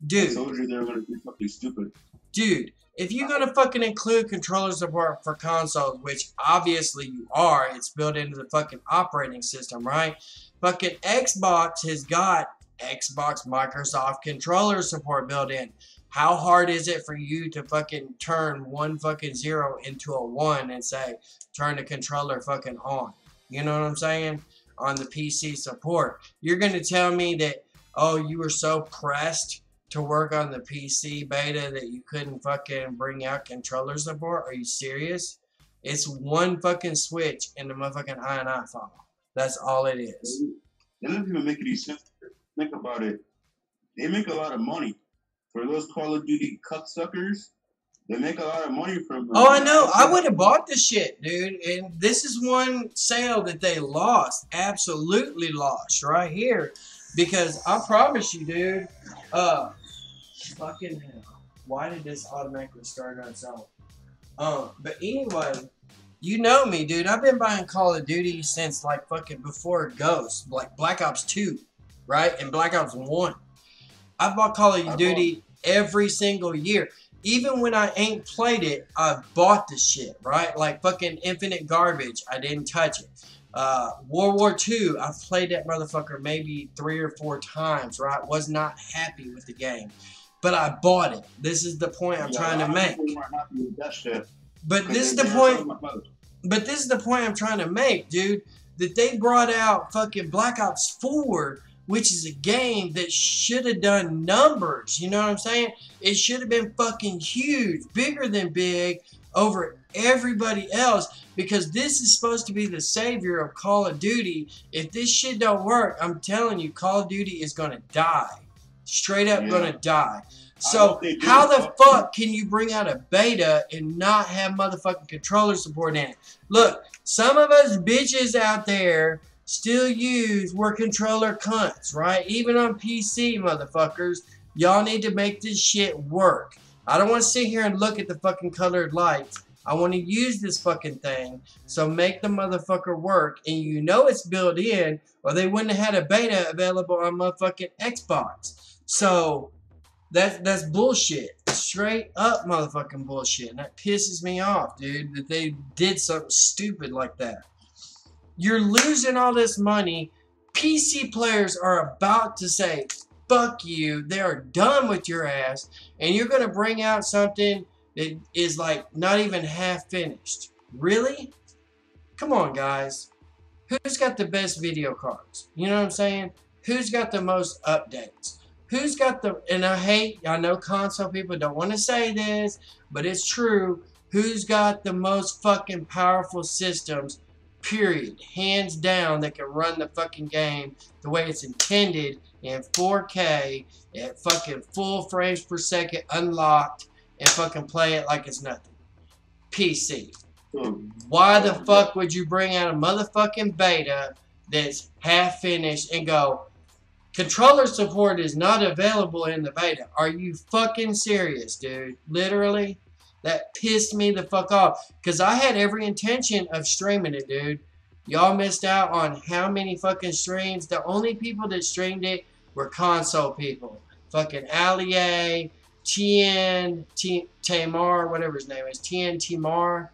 Dude. I told you they were going to do something stupid. Dude, if you're gonna fucking include controller support for consoles, which obviously you are, it's built into the fucking operating system, right? Fucking Xbox has got Xbox Microsoft controller support built in. How hard is it for you to fucking turn one fucking 0 into a 1 and say, turn the controller fucking on? You know what I'm saying? On the PC support. You're gonna tell me that, oh, you were so pressed to work on the PC beta that you couldn't fucking bring out controller support? Are you serious? It's one fucking switch in the motherfucking INI file. That's all it is. It doesn't even make any sense. Think about it. They make a lot of money. For those Call of Duty cucksuckers, they make a lot of money from them. Oh, I know. I would have bought the shit, dude. And this is one sale that they lost. Absolutely lost right here. Because I promise you, dude, fucking hell. Why did this automatically start on its own? But anyway, you know me, dude. I've been buying Call of Duty since like fucking before Ghost, like Black Ops 2, right? And Black Ops 1. I've bought Call of Duty every single year. Even when I ain't played it, I've bought the shit, right? Like fucking Infinite Garbage, I didn't touch it. World War II, I've played that motherfucker maybe 3 or 4 times, right? Was not happy with the game. But I bought it. This is the point I'm trying to make. But this is the point. But this is the point I'm trying to make, dude. That they brought out fucking Black Ops 4, which is a game that should have done numbers. You know what I'm saying? It should have been fucking huge, bigger than big, over everybody else, because this is supposed to be the savior of Call of Duty. If this shit don't work, I'm telling you, Call of Duty is gonna die. Straight up gonna die. So how the fuck can you bring out a beta and not have motherfucking controller support in it? Look, some of us bitches out there still use we're controller cunts, right? Even on PC, motherfuckers, y'all need to make this shit work. I don't want to sit here and look at the fucking colored lights. I want to use this fucking thing. So make the motherfucker work. And you know it's built in, or they wouldn't have had a beta available on motherfucking Xbox. So that's bullshit. Straight up motherfucking bullshit. And that pisses me off, dude, that they did something stupid like that. You're losing all this money. PC players are about to say, fuck you. They are done with your ass. And you're going to bring out something that is like not even half finished. Really? Come on, guys. Who's got the best video cards? You know what I'm saying? Who's got the most updates? Who's got the, and I know console people don't want to say this, but it's true. Who's got the most fucking powerful systems, period, hands down, that can run the fucking game the way it's intended in 4K at fucking full frames per second, unlocked, and fucking play it like it's nothing? PC. Why the fuck would you bring out a motherfucking beta that's half finished and go, Controller support is not available in the beta. Are you fucking serious, dude? Literally? That pissed me the fuck off. Because I had every intention of streaming it, dude. Y'all missed out on how many fucking streams. The only people that streamed it were console people. Fucking Allier, Tamar, whatever his name is. Tamar.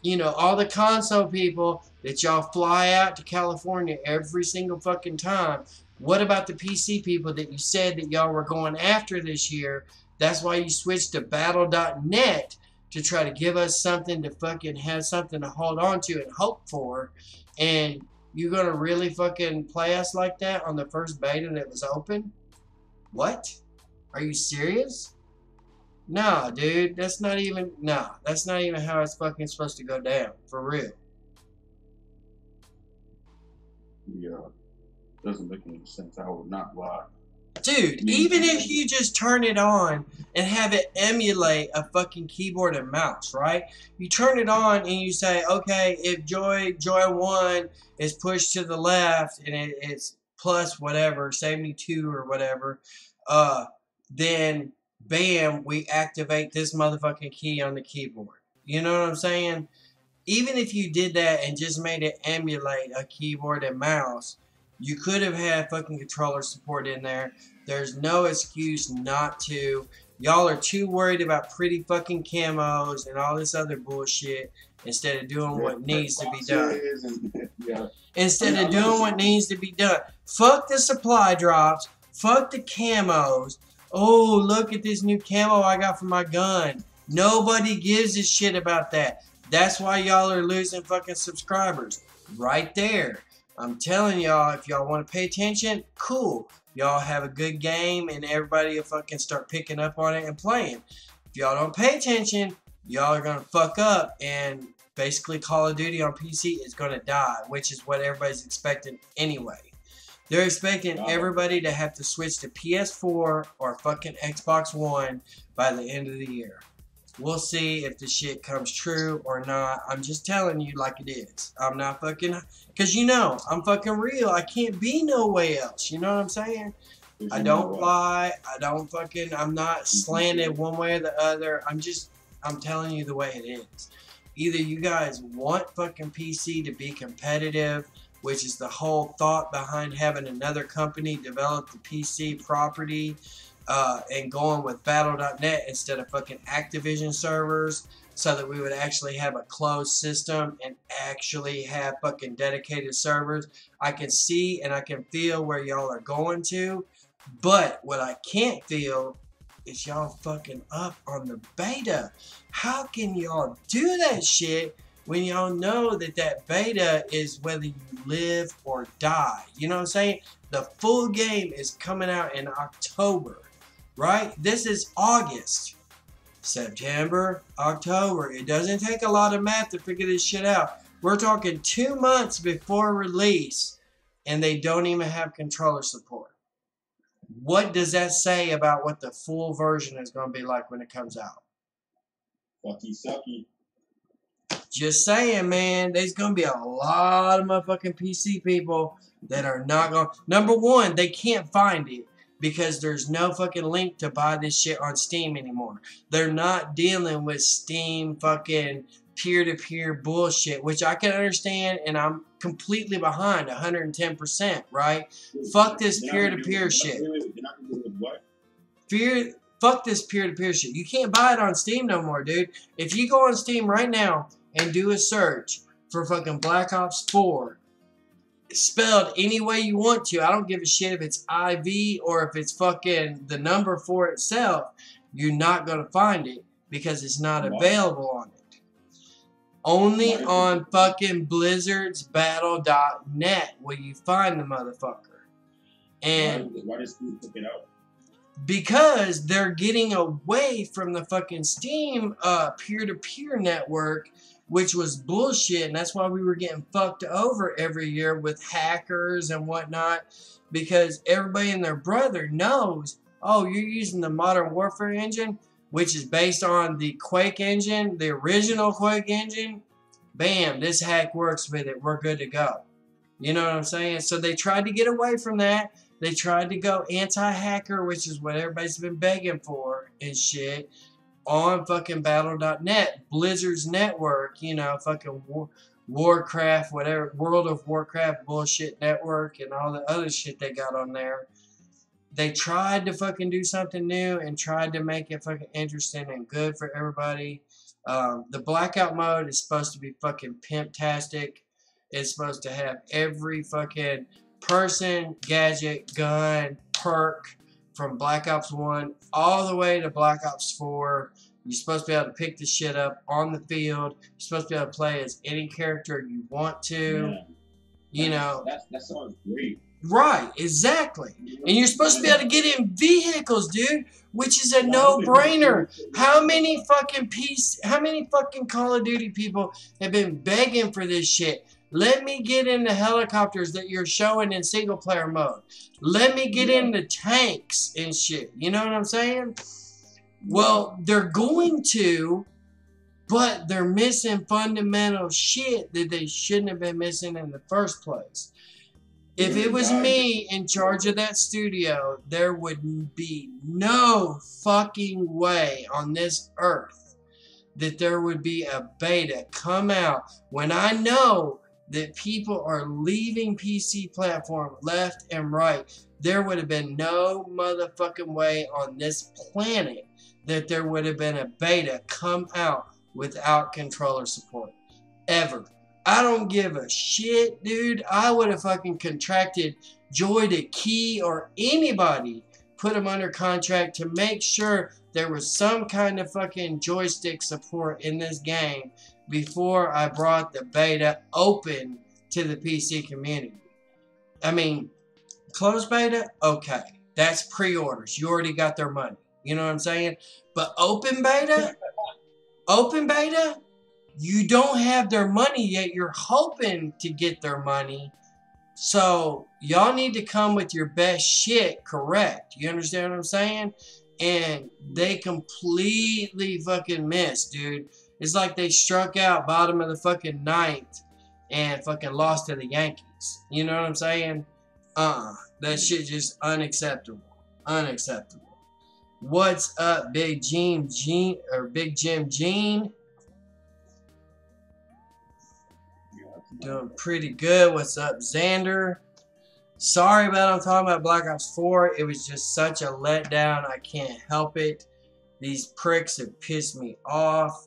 You know, all the console people that y'all fly out to California every single fucking time. What about the PC people that you said that y'all were going after this year? That's why you switched to battle.net to try to give us something to fucking have something to hold on to and hope for. And you're going to really fucking play us like that on the first beta that was open? What? Are you serious? Nah, dude. That's not even how it's fucking supposed to go down. For real. Yeah. Doesn't make any sense. I would not lie. Dude, even if you just turn it on and have it emulate a fucking keyboard and mouse, right? You turn it on and you say, okay, if joy 1 is pushed to the left and it's plus whatever, 72 or whatever, then bam, we activate this motherfucking key on the keyboard. You know what I'm saying? Even if you did that and just made it emulate a keyboard and mouse, you could have had fucking controller support in there. There's no excuse not to. Y'all are too worried about pretty fucking camos and all this other bullshit instead of doing what needs to be done. Instead of doing what needs to be done. Fuck the supply drops. Fuck the camos. Oh, look at this new camo I got for my gun. Nobody gives a shit about that. That's why y'all are losing fucking subscribers. Right there. I'm telling y'all, if y'all want to pay attention, cool. Y'all have a good game and everybody will fucking start picking up on it and playing. If y'all don't pay attention, y'all are going to fuck up and basically Call of Duty on PC is going to die, which is what everybody's expecting anyway. They're expecting everybody to have to switch to PS4 or fucking Xbox One by the end of the year. We'll see if the shit comes true or not. I'm just telling you like it is. I'm not fucking... Because you know, I'm fucking real. I can't be no way else. You know what I'm saying? I don't lie. I don't fucking... I'm not slanted one way or the other. I'm telling you the way it is. Either you guys want fucking PC to be competitive, which is the whole thought behind having another company develop the PC property, and going with battle.net instead of fucking Activision servers so that we would actually have a closed system and actually have fucking dedicated servers. I can see and I can feel where y'all are going to, but what I can't feel is y'all fucking up on the beta. How can y'all do that shit when y'all know that that beta is whether you live or die? You know what I'm saying? The full game is coming out in October. Right? This is August, September, October. It doesn't take a lot of math to figure this shit out. We're talking 2 months before release, and they don't even have controller support. What does that say about what the full version is going to be like when it comes out? Fucky sucky. Just saying, man. There's going to be a lot of motherfucking PC people that are not going to... Number one, they can't find it. Because there's no fucking link to buy this shit on Steam anymore. They're not dealing with Steam fucking peer-to-peer bullshit, which I can understand, and I'm completely behind 110%, right? Fuck this peer-to-peer shit. Fuck this peer-to-peer shit. You can't buy it on Steam no more, dude. If you go on Steam right now and do a search for fucking Black Ops 4, spelled any way you want to. I don't give a shit if it's IV or if it's fucking the number for itself. You're not going to find it because it's not available on it. Only on fucking Blizzard's battle.net will you find the motherfucker. And why does Steam pick it out? Because they're getting away from the fucking Steam peer-to-peer network, which was bullshit, and that's why we were getting fucked over every year with hackers and whatnot, because everybody and their brother knows, oh, you're using the Modern Warfare engine, which is based on the Quake engine, the original Quake engine. Bam, this hack works with it. We're good to go. You know what I'm saying? So they tried to get away from that, They tried to go anti-hacker, which is what everybody's been begging for and shit, on fucking Battle.net, Blizzard's network, you know, fucking Warcraft, whatever, World of Warcraft bullshit network and all the other shit they got on there. They tried to fucking do something new and tried to make it fucking interesting and good for everybody. The blackout mode is supposed to be fucking pimptastic. It's supposed to have every fucking person, gadget, gun, perk from Black Ops 1 all the way to Black Ops 4. You're supposed to be able to pick the shit up on the field. You're supposed to be able to play as any character you want to. Yeah. You know. That sounds great. Right, exactly. And you're supposed to be able to get in vehicles, dude, which is a no-brainer. How many fucking Call of Duty people have been begging for this shit? Let me get in the helicopters that you're showing in single-player mode. Let me get in the tanks and shit. You know what I'm saying? Well, they're going to, but they're missing fundamental shit that they shouldn't have been missing in the first place. If it was me in charge of that studio, there would be no fucking way on this earth that there would be a beta come out when I know that people are leaving PC platform left and right. There would have been no motherfucking way on this planet that there would have been a beta come out without controller support. Ever. I don't give a shit, dude. I would have fucking contracted Joy to Key or anybody, put them under contract to make sure there was some kind of fucking joystick support in this game before I brought the beta open to the PC community. I mean, closed beta, okay. That's pre-orders. You already got their money. You know what I'm saying? But open beta, you don't have their money yet. You're hoping to get their money. So, y'all need to come with your best shit correct. You understand what I'm saying? And they completely fucking missed, dude. It's like they struck out bottom of the fucking ninth and fucking lost to the Yankees. You know what I'm saying? That shit just unacceptable. Unacceptable. What's up, Big Jim Gene? Doing pretty good. What's up, Xander? Sorry about I'm talking about Black Ops 4. It was just such a letdown. I can't help it. These pricks have pissed me off.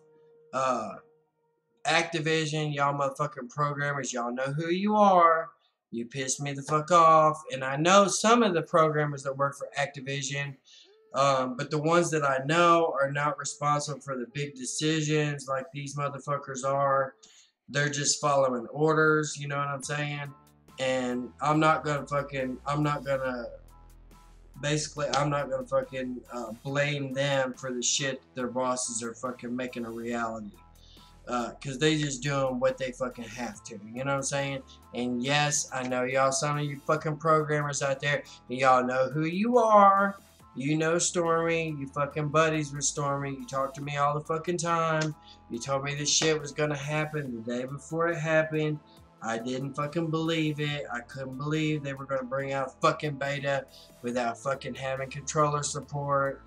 Activision, y'all motherfucking programmers, y'all know who you are. You pissed me the fuck off. And I know some of the programmers that work for Activision, but the ones that I know are not responsible for the big decisions like these motherfuckers are. They're just following orders, you know what I'm saying? And I'm not gonna fucking blame them for the shit their bosses are fucking making a reality. Cause they just doing what they fucking have to, you know what I'm saying? And yes, I know y'all, some of you fucking programmers out there, y'all know who you are. You know Stormy, you fucking buddies with Stormy, you talk to me all the fucking time. You told me this shit was gonna happen the day before it happened. I didn't fucking believe it. I couldn't believe they were gonna bring out fucking beta without fucking having controller support.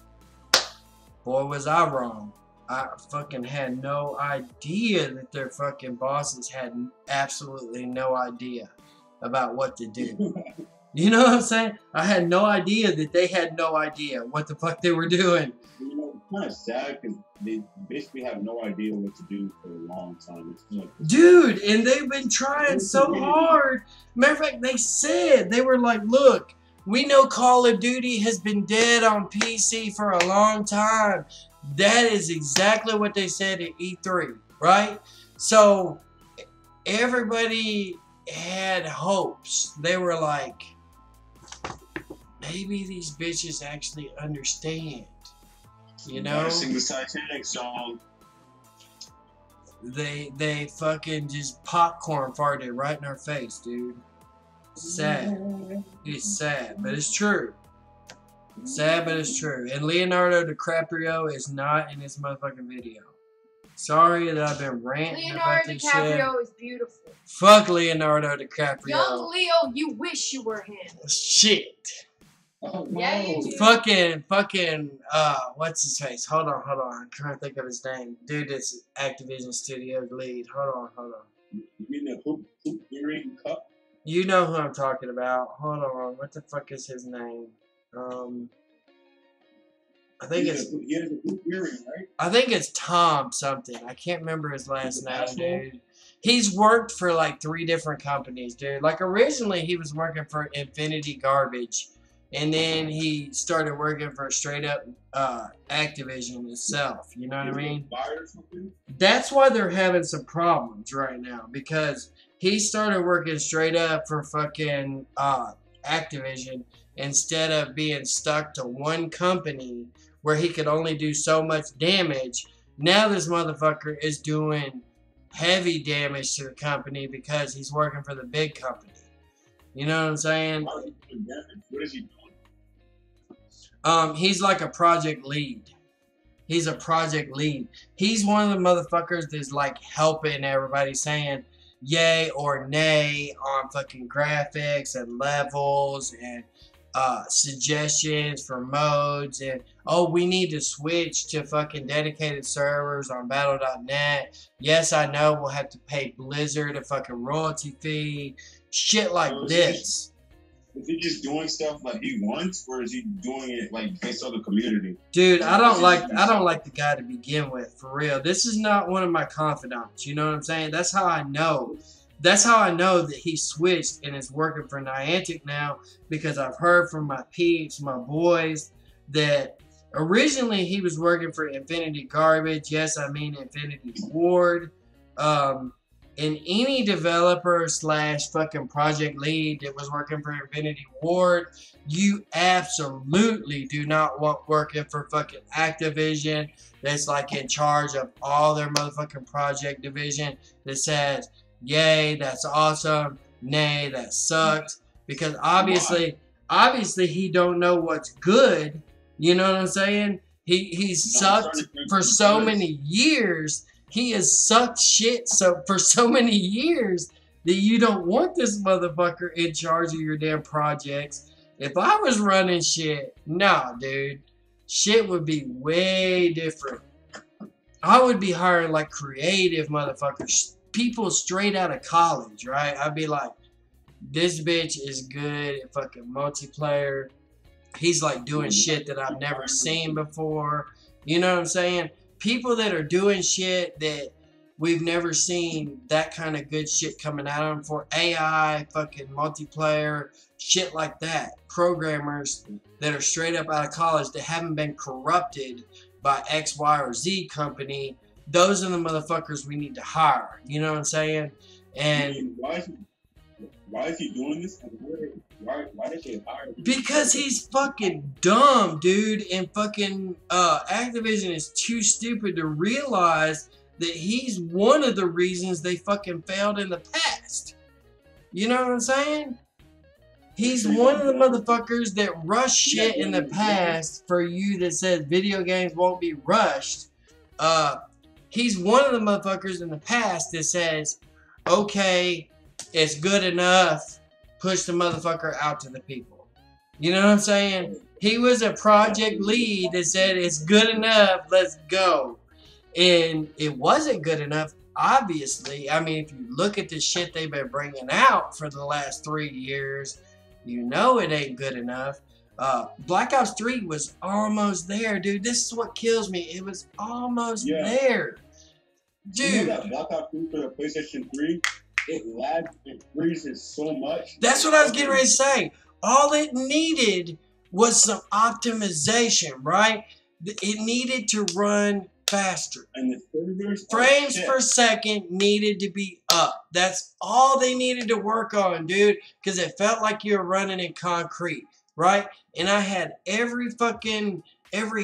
Boy, was I wrong. I fucking had no idea that their fucking bosses had absolutely no idea about what to do. You know what I'm saying? I had no idea that they had no idea what the fuck they were doing. You know, it's kind of sad because they basically have no idea what to do for a long time. It's like, dude, and they've been trying so hard. Matter of fact, they were like, look, we know Call of Duty has been dead on PC for a long time. That is exactly what they said at E3, right? So, everybody had hopes. They were like, maybe these bitches actually understand, you know? Sing the Titanic song. They fucking just popcorn farted right in our face, dude. Sad. It's sad, but it's true. Sad, but it's true. And Leonardo DiCaprio is not in this motherfucking video. Sorry that I've been ranting about Leonardo this shit. DiCaprio is beautiful. Fuck Leonardo DiCaprio. Young Leo, you wish you were him. Shit. Oh, Yeah, no. you do. Fucking, what's his face? Hold on. I'm trying to think of his name. Dude, that's Activision Studios lead. Hold on. You mean the hoop earring cup? You know who I'm talking about. Hold on. What the fuck is his name? I think He has a hoop earring, right? I think it's Tom something. I can't remember his last name, asshole? dude. He's worked for like 3 different companies, dude. Like originally he was working for Infinity Garbage, and then he started working for straight up Activision itself. You know what I mean? Buyer or something? That's why they're having some problems right now, because he started working straight up for fucking Activision instead of being stuck to one company where he could only do so much damage. Now this motherfucker is doing heavy damage to the company because he's working for the big company. You know what I'm saying? What is he doing? He's like a project lead. He's a project lead. He's one of the motherfuckers that's like helping everybody, saying yay or nay on fucking graphics and levels and suggestions for modes, and oh, we need to switch to fucking dedicated servers on battle.net. Yes, I know we'll have to pay Blizzard a fucking royalty fee. Shit like this. Is he just doing stuff like he wants, or is he doing it like based on the community? Dude, I don't like the guy to begin with, for real. This is not one of my confidants, you know what I'm saying? That's how I know. That's how I know that he switched and is working for Niantic now, because I've heard from my peeps, my boys, that originally he was working for Infinity Garbage. Yes, I mean Infinity Ward. And any developer / fucking project lead that was working for Infinity Ward, you absolutely do not want working for fucking Activision that's like in charge of all their motherfucking project division that says, yay, that's awesome. Nay, that sucks. Because obviously he don't know what's good. You know what I'm saying? He's sucked for so many years. He has sucked shit for so many years that you don't want this motherfucker in charge of your damn projects. If I was running shit, nah, dude. Shit would be way different. I would be hiring like creative motherfuckers. People straight out of college, right? I'd be like, this bitch is good at fucking multiplayer. He's like doing shit that I've never seen before. You know what I'm saying? People that are doing shit that we've never seen, that kind of good shit coming out of them, for AI, fucking multiplayer, shit like that. Programmers that are straight up out of college that haven't been corrupted by X, Y, or Z company. Those are the motherfuckers we need to hire. You know what I'm saying? And why is he doing this? Why did they hire him? Because he's fucking dumb, dude. And fucking Activision is too stupid to realize that he's one of the reasons they fucking failed in the past. You know what I'm saying? He's one of the motherfuckers that rushed shit in the past. For you that says video games won't be rushed, he's one of the motherfuckers in the past that says, okay, it's good enough, push the motherfucker out to the people. You know what I'm saying? He was a project lead that said, it's good enough, let's go. And it wasn't good enough, obviously. I mean, if you look at the shit they've been bringing out for the last 3 years, you know it ain't good enough. Black Ops 3 was almost there, dude. This is what kills me. It was almost there. Dude. You know that Black Ops 3 for the PlayStation 3, it lags, it freezes so much. That's what I was getting ready to say. All it needed was some optimization, right? It needed to run faster. And the servers, frames per second needed to be up. That's all they needed to work on, dude. Because it felt like you were running in concrete, right? And I had every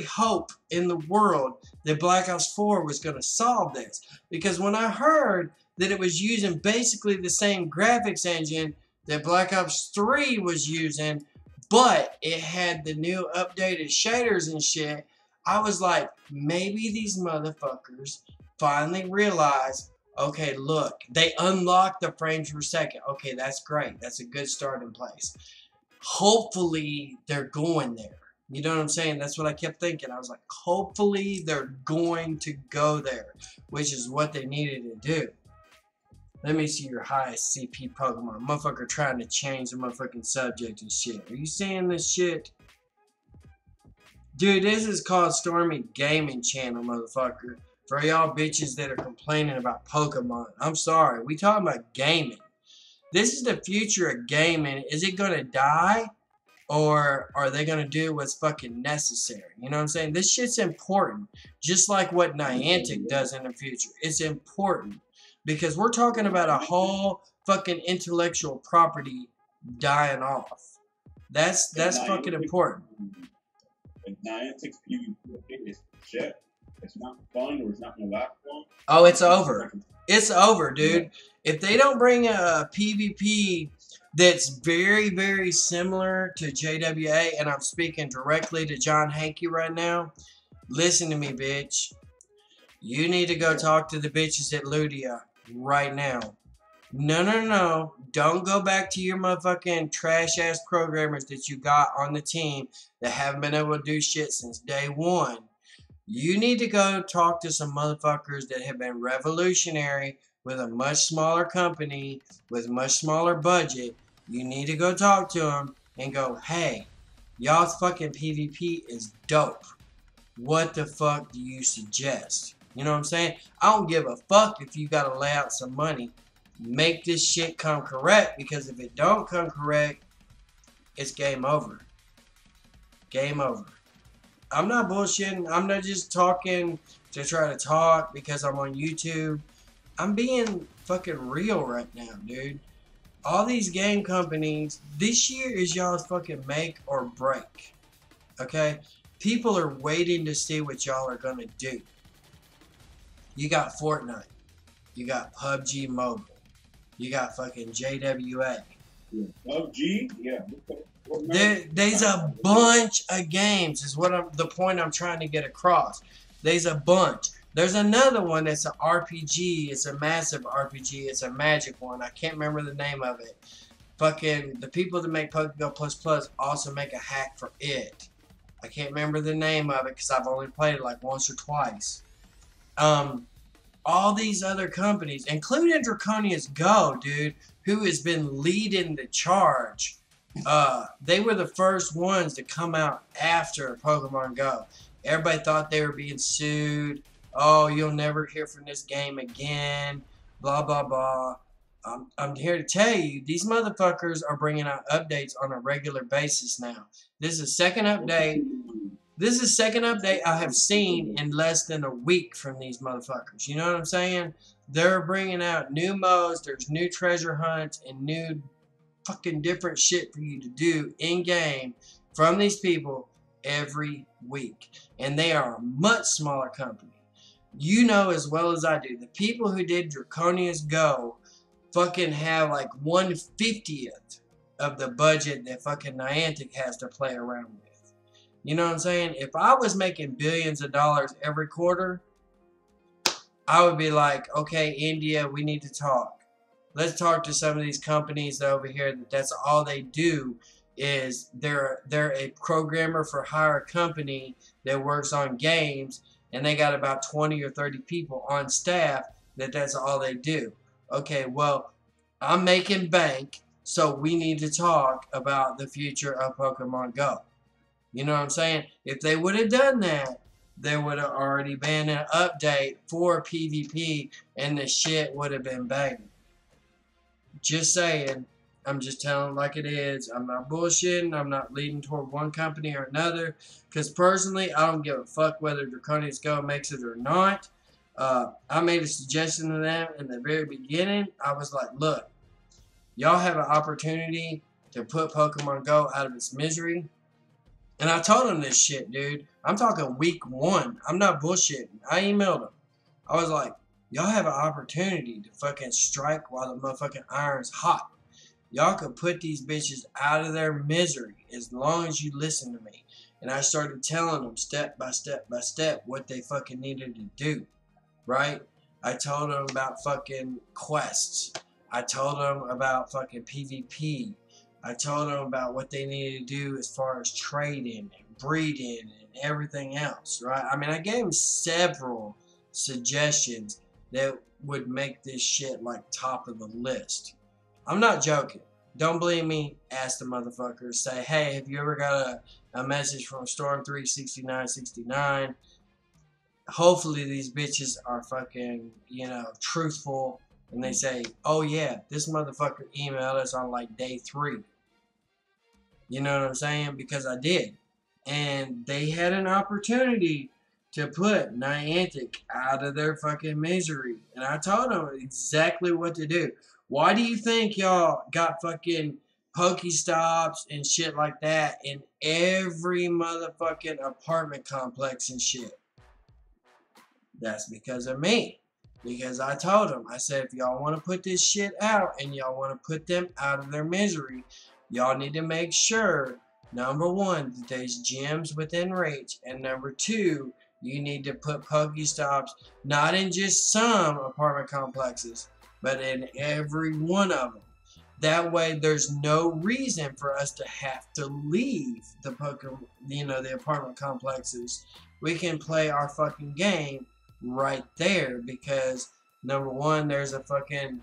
hope in the world that Black Ops 4 was going to solve this. Because when I heard that it was using basically the same graphics engine that Black Ops 3 was using, but it had the new updated shaders and shit, I was like, maybe these motherfuckers finally realize, okay, look, they unlock the frames per second. Okay, that's great. That's a good starting place. Hopefully, they're going there. You know what I'm saying? That's what I kept thinking. I was like, hopefully, they're going to go there, which is what they needed to do. Let me see your highest CP Pokemon. Motherfucker trying to change the motherfucking subject and shit. Are you seeing this shit? Dude, this is called Stormy Gaming Channel, motherfucker. For y'all bitches that are complaining about Pokemon. I'm sorry. We talking about gaming. This is the future of gaming. Is it going to die? Or are they going to do what's fucking necessary? You know what I'm saying? This shit's important. Just like what Niantic does in the future. It's important. Because we're talking about a whole fucking intellectual property dying off. That's fucking important. If Niantic's PvP is shit, it's not fun or it's not going to last long. Oh, it's over. It's over, dude. If they don't bring a PvP that's very, very similar to JWA, and I'm speaking directly to John Hankey right now, listen to me, bitch. You need to go talk to the bitches at Ludia right now. No. Don't go back to your motherfucking trash-ass programmers that you got on the team that haven't been able to do shit since day one. You need to go talk to some motherfuckers that have been revolutionary with a much smaller company, with a much smaller budget. You need to go talk to them and go, hey, y'all's fucking PvP is dope. What the fuck do you suggest? You know what I'm saying? I don't give a fuck if you gotta lay out some money. Make this shit come correct, because if it don't come correct, it's game over. Game over. I'm not bullshitting. I'm not just talking to try to talk because I'm on YouTube. I'm being fucking real right now, dude. All these game companies, this year is y'all's fucking make or break. Okay? People are waiting to see what y'all are gonna do. You got Fortnite. You got PUBG Mobile. You got fucking JWA. Yeah. PUBG? Yeah. There's a bunch of games is what the point I'm trying to get across. There's a bunch. There's another one that's an RPG. It's a massive RPG. It's a magic one. I can't remember the name of it. Fucking the people that make Pokemon Plus Plus also make a hack for it. I can't remember the name of it because I've only played it like once or twice. All these other companies, including Draconia's Go, dude, who has been leading the charge. They were the first ones to come out after Pokemon Go. Everybody thought they were being sued. Oh, you'll never hear from this game again. Blah, blah, blah. I'm here to tell you, these motherfuckers are bringing out updates on a regular basis now. This is the second update. This is the second update I have seen in less than a week from these motherfuckers. You know what I'm saying? They're bringing out new modes. There's new treasure hunts and new fucking different shit for you to do in-game from these people every week. And they are a much smaller company. You know as well as I do, the people who did Draconia's Go fucking have like 1/50th of the budget that fucking Niantic has to play around with. You know what I'm saying? If I was making billions of dollars every quarter, I would be like, okay, India, we need to talk. Let's talk to some of these companies over here that's all they do is they're a programmer for hire company that works on games, and they got about 20 or 30 people on staff that's all they do. Okay, well, I'm making bank, so we need to talk about the future of Pokemon Go. You know what I'm saying? If they would have done that, there would have already been an update for PvP, and the shit would have been banging. Just saying. I'm just telling like it is. I'm not bullshitting. I'm not leading toward one company or another. Because personally, I don't give a fuck whether Draconia's Go makes it or not. I made a suggestion to them in the very beginning. I was like, look, y'all have an opportunity to put Pokemon Go out of its misery. And I told them this shit, dude. I'm talking week 1. I'm not bullshitting. I emailed them. I was like, y'all have an opportunity to fucking strike while the motherfucking iron's hot. Y'all could put these bitches out of their misery as long as you listen to me. And I started telling them step by step by step what they fucking needed to do. Right? I told them about fucking quests. I told them about fucking PvP. I told them about what they needed to do as far as trading and breeding and everything else, right? I mean, I gave them several suggestions that would make this shit like top of the list. I'm not joking. Don't believe me? Ask the motherfuckers. Say, hey, have you ever got a message from Storm36969? Hopefully these bitches are fucking, you know, truthful. And they say, oh yeah, this motherfucker emailed us on like day 3. You know what I'm saying? Because I did. And they had an opportunity to put Niantic out of their fucking misery. And I told them exactly what to do. Why do you think y'all got fucking Pokestops and shit like that in every motherfucking apartment complex and shit? That's because of me. Because I told them, I said, if y'all want to put this shit out and y'all want to put them out of their misery, y'all need to make sure, number 1, that there's gyms within reach, and number 2, you need to put Pokestops not in just some apartment complexes, but in every one of them. That way, there's no reason for us to have to leave the the apartment complexes. We can play our fucking game right there because number 1, there's a fucking,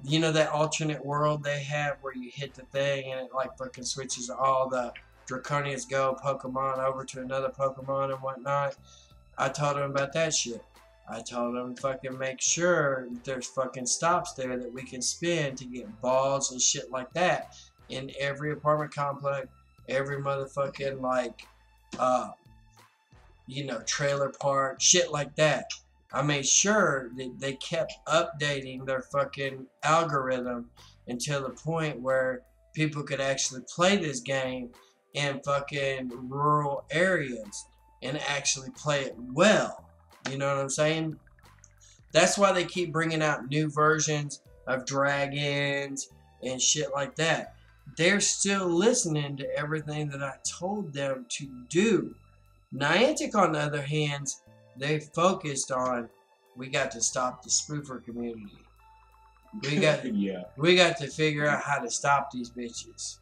you know, that alternate world they have where you hit the thing and it like fucking switches all the Draconia's Go Pokemon over to another Pokemon and whatnot. I told them about that shit. I told them fucking make sure there's fucking stops there that we can spin to get balls and shit like that in every apartment complex, every motherfucking like you know, trailer park, shit like that. I made sure that they kept updating their fucking algorithm until the point where people could actually play this game in fucking rural areas and actually play it well. You know what I'm saying? That's why they keep bringing out new versions of dragons and shit like that. They're still listening to everything that I told them to do. Niantic, on the other hand, they focused on, we got to stop the spoofer community. We got we got to figure out how to stop these bitches.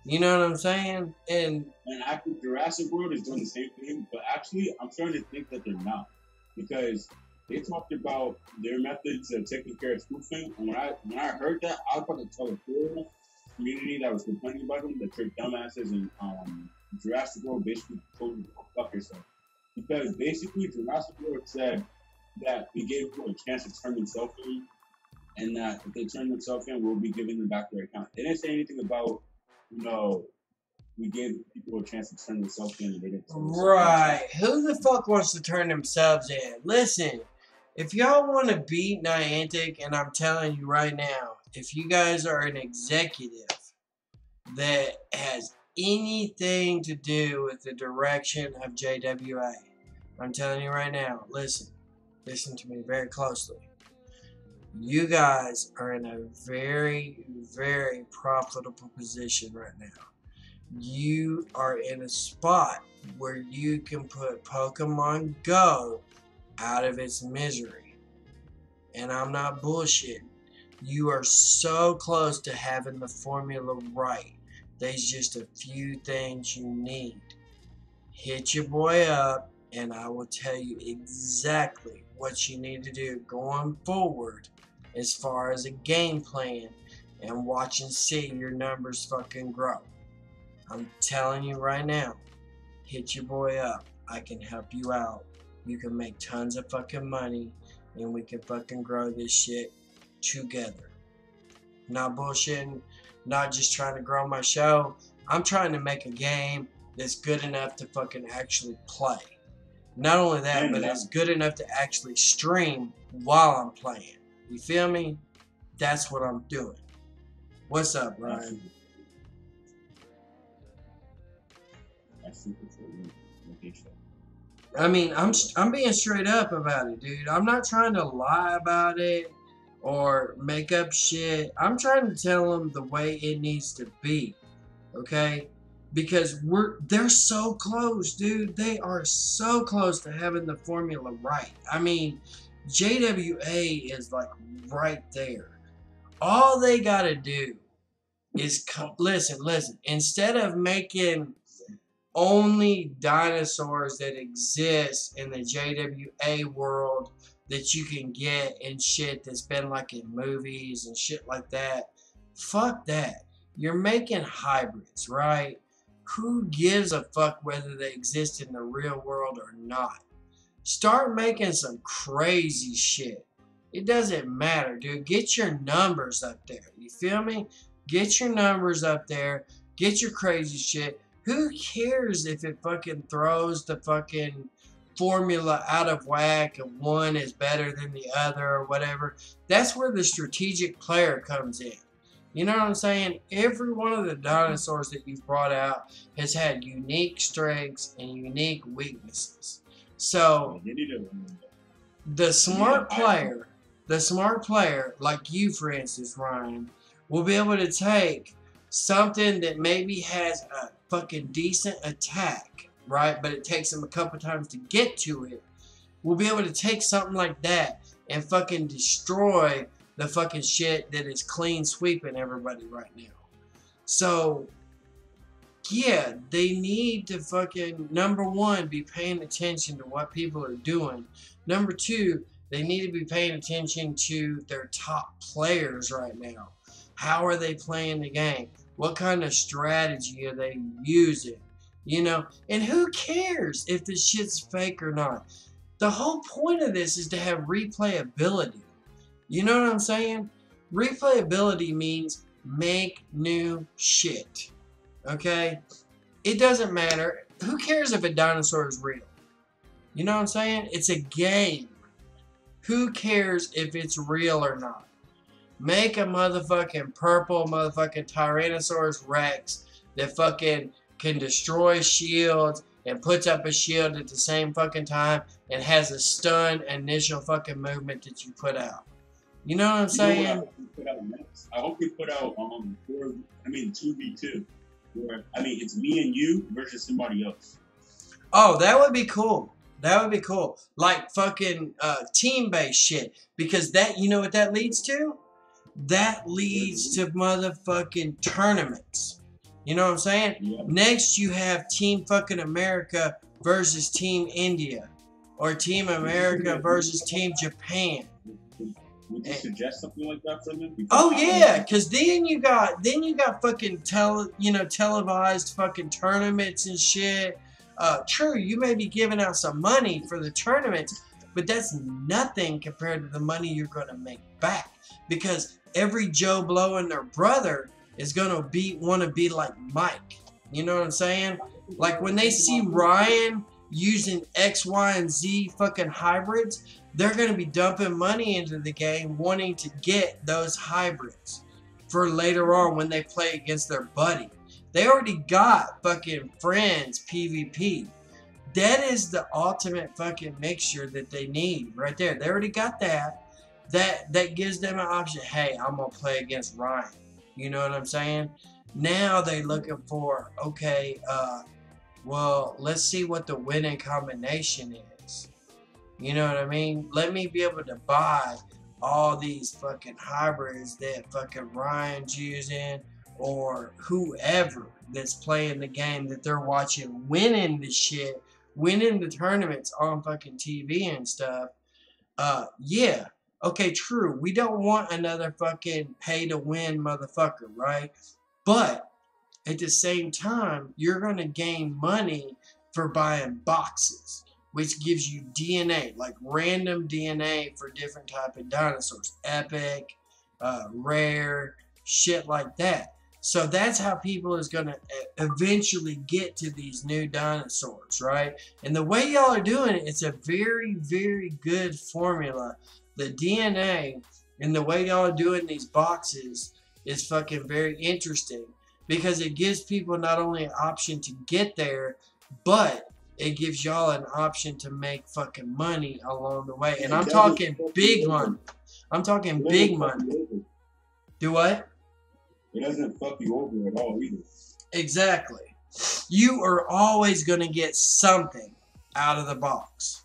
You know what I'm saying? And actually, Jurassic World is doing the same thing, but actually, I'm starting to think that they're not, because they talked about their methods of taking care of spoofing, and when I heard that, I was about to tell the whole community that was complaining about them that they're dumbasses, and Jurassic World basically told you to go fuck yourself. Because basically Jurassic World said that we gave people a chance to turn themselves in, and that if they turn themselves in, we'll be giving them back their account. They didn't say anything about, you know, we gave people a chance to turn themselves in and they didn't. Right. Who the fuck wants to turn themselves in? Listen, if y'all want to beat Niantic, and I'm telling you right now, if you guys are an executive that has anything to do with the direction of JWA, I'm telling you right now, listen to me very closely. You guys are in a very, very profitable position right now. You are in a spot where you can put Pokemon Go out of its misery. And I'm not bullshitting. You are so close to having the formula right. There's just a few things you need. Hit your boy up, and I will tell you exactly what you need to do going forward as far as a game plan, and watch and see your numbers fucking grow. I'm telling you right now, hit your boy up. I can help you out. You can make tons of fucking money, and we can fucking grow this shit together. Not bullshitting, not just trying to grow my show. I'm trying to make a game that's good enough to fucking actually play. Not only that, but it's good enough to actually stream while I'm playing. You feel me? That's what I'm doing. What's up, Ryan? I mean, I'm being straight up about it, dude. I'm not trying to lie about it or make up shit. I'm trying to tell them the way it needs to be, okay? Because they're so close, dude. They are so close to having the formula right. I mean, JWA is like right there. All they gotta do is listen. Instead of making only dinosaurs that exist in the JWA world that you can get and shit that's been like in movies and shit like that, fuck that. You're making hybrids, right? Who gives a fuck whether they exist in the real world or not? Start making some crazy shit. It doesn't matter, dude. Get your numbers up there. You feel me? Get your numbers up there. Get your crazy shit. Who cares if it fucking throws the fucking formula out of whack and one is better than the other or whatever? That's where the strategic player comes in. You know what I'm saying? Every one of the dinosaurs that you've brought out has had unique strengths and unique weaknesses. So the smart player, like you, for instance, Ryan, will be able to take something that maybe has a fucking decent attack, right? But it takes them a couple times to get to it. We'll be able to take something like that and fucking destroy the fucking shit that is clean sweeping everybody right now. So, yeah, they need to fucking, number one, be paying attention to what people are doing. Number two, they need to be paying attention to their top players right now. How are they playing the game? What kind of strategy are they using? You know, and who cares if this shit's fake or not? The whole point of this is to have replayability. You know what I'm saying? Replayability means make new shit. Okay? It doesn't matter. Who cares if a dinosaur is real? You know what I'm saying? It's a game. Who cares if it's real or not? Make a motherfucking purple motherfucking Tyrannosaurus Rex that fucking can destroy shields and puts up a shield at the same fucking time and has a stun initial fucking movement that you put out. You know what I'm saying? I hope we put out 2v2. Where, it's me and you versus somebody else. Oh, that would be cool. That would be cool. Like fucking team-based shit. Because that, you know what that leads to? That leads to motherfucking tournaments. You know what I'm saying? Yeah. Next, you have Team fucking America versus Team India. Or Team America versus Team Japan. Would you suggest something like that for them? Oh yeah, because then you got fucking televised fucking tournaments and shit. True, you may be giving out some money for the tournaments, but that's nothing compared to the money you're gonna make back. Because every Joe Blow and their brother is gonna want to be like Mike. You know what I'm saying? Like when they see Ryan using X, Y, and Z fucking hybrids, they're going to be dumping money into the game wanting to get those hybrids for later on when they play against their buddy. They already got fucking friends PvP. That is the ultimate fucking mixture that they need right there. They already got that. That gives them an option. Hey, I'm going to play against Ryan. You know what I'm saying? Now they're looking for, okay, well, let's see what the winning combination is. You know what I mean? Let me be able to buy all these fucking hybrids that fucking Ryan's using or whoever that's playing the game that they're watching winning the shit, winning the tournaments on fucking TV and stuff. Yeah. Okay, true. We don't want another fucking pay-to-win motherfucker, right? But at the same time, you're going to gain money for buying boxes, which gives you DNA, like random DNA for different type of dinosaurs. Epic, rare, shit like that. So that's how people is going to eventually get to these new dinosaurs, right? And the way y'all are doing it, it's a very, very good formula. The DNA and the way y'all are doing these boxes is fucking very interesting because it gives people not only an option to get there, but it gives y'all an option to make fucking money along the way. And I'm talking big money. I'm talking big money. Do what? It doesn't fuck you over at all either. Exactly. You are always going to get something out of the box.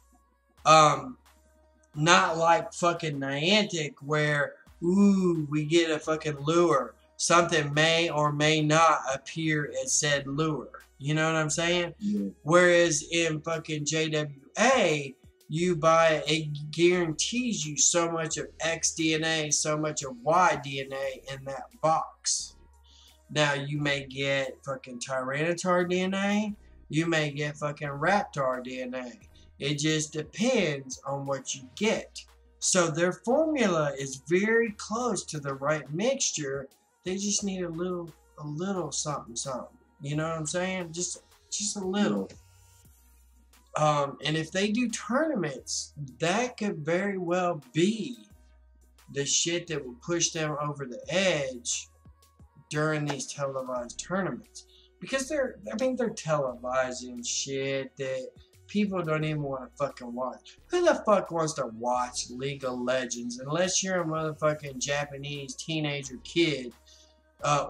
Not like fucking Niantic where, ooh, we get a fucking lure. Something may or may not appear as said lure. You know what I'm saying? Yeah. Whereas in fucking JWA, you buy, it guarantees you so much of X DNA, so much of Y DNA in that box. Now, you may get fucking Tyranitar DNA. You may get fucking Raptor DNA. It just depends on what you get. So their formula is very close to the right mixture. They just need a little something. You know what I'm saying? Just a little. And if they do tournaments, that could very well be the shit that will push them over the edge during these televised tournaments. Because they're televising shit that people don't even want to fucking watch. Who the fuck wants to watch League of Legends unless you're a motherfucking Japanese teenager kid,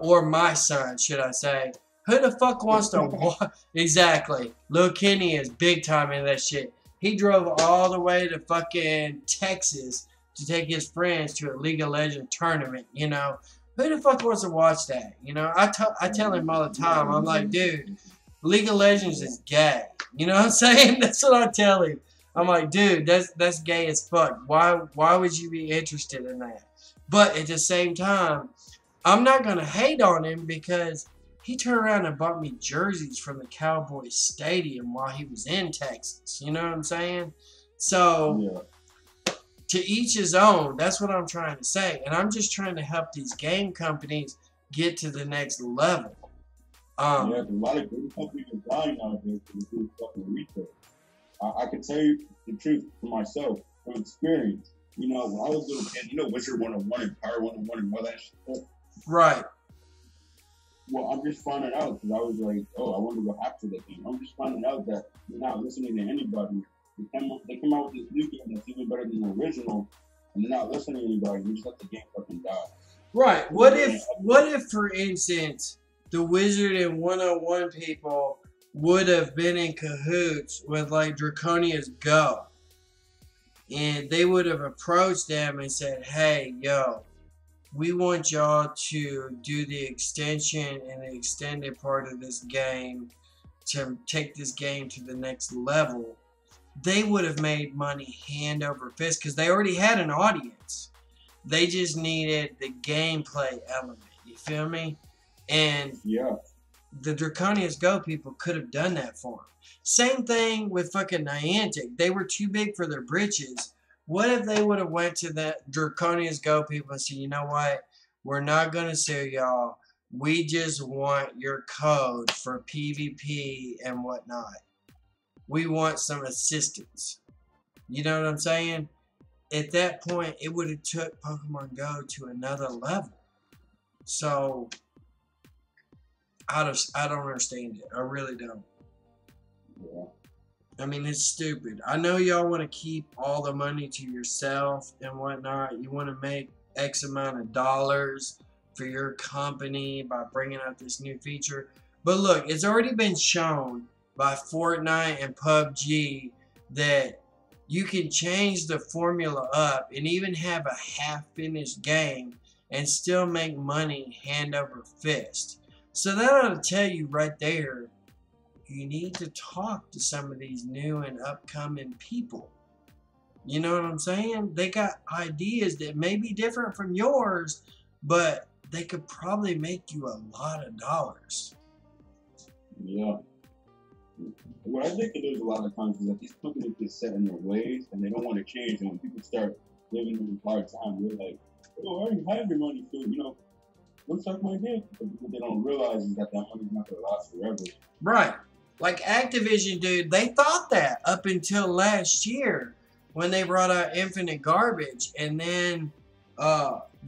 or my son, should I say? Who the fuck wants to watch? Exactly. Lil Kenny is big time in that shit. He drove all the way to fucking Texas to take his friends to a League of Legends tournament, you know? Who the fuck wants to watch that? You know, I tell him all the time. I'm like, dude, League of Legends is gay. You know what I'm saying? That's what I tell him. I'm like, dude, that's gay as fuck. Why would you be interested in that? But at the same time, I'm not gonna hate on him because he turned around and bought me jerseys from the Cowboys Stadium while he was in Texas. You know what I'm saying? So, yeah. To each his own. That's what I'm trying to say. And I'm just trying to help these game companies get to the next level. Yeah, a lot of game companies are dying nowadays to do fucking retail. I can tell you the truth for myself, from experience. You know, when I was a little kid, you know Wizard 101 and Power 101 and all that shit? Right. Well, I'm just finding out because I was like, oh, I wonder what happened to that game. I'm just finding out that you're not listening to anybody. They come out with this new game that's even better than the original, and they're not listening to anybody. You just let the game fucking die. Right. What if, for instance, the Wizard and 101 people would have been in cahoots with like Draconia's Go, and they would have approached them and said, hey, yo, we want y'all to do the extension and the extended part of this game to take this game to the next level. They would have made money hand over fist because they already had an audience. They just needed the gameplay element. You feel me? And yeah, the Draconia's Go people could have done that for them. Same thing with fucking Niantic. They were too big for their britches. What if they would have went to the Draconia's Go people and said, you know what? We're not going to sue y'all. We just want your code for PvP and whatnot. We want some assistance. You know what I'm saying? At that point, it would have took Pokemon Go to another level. So, I don't understand it. I really don't. Yeah. I mean, it's stupid. I know y'all want to keep all the money to yourself and whatnot. You want to make X amount of dollars for your company by bringing out this new feature. But look, it's already been shown by Fortnite and PUBG that you can change the formula up and even have a half-finished game and still make money hand over fist. So that ought to tell you right there, you need to talk to some of these new and upcoming people. You know what I'm saying? They got ideas that may be different from yours, but they could probably make you a lot of dollars. Yeah. What I think it is a lot of times is that these companies get set in their ways and they don't want to change. And when people start giving them a hard time, they're like, oh, I already have your money, so, you know, what's up my dick? But what they don't realize is that money's not going to last forever. Right. Like Activision, dude, they thought that up until last year when they brought out Infinite Garbage. And then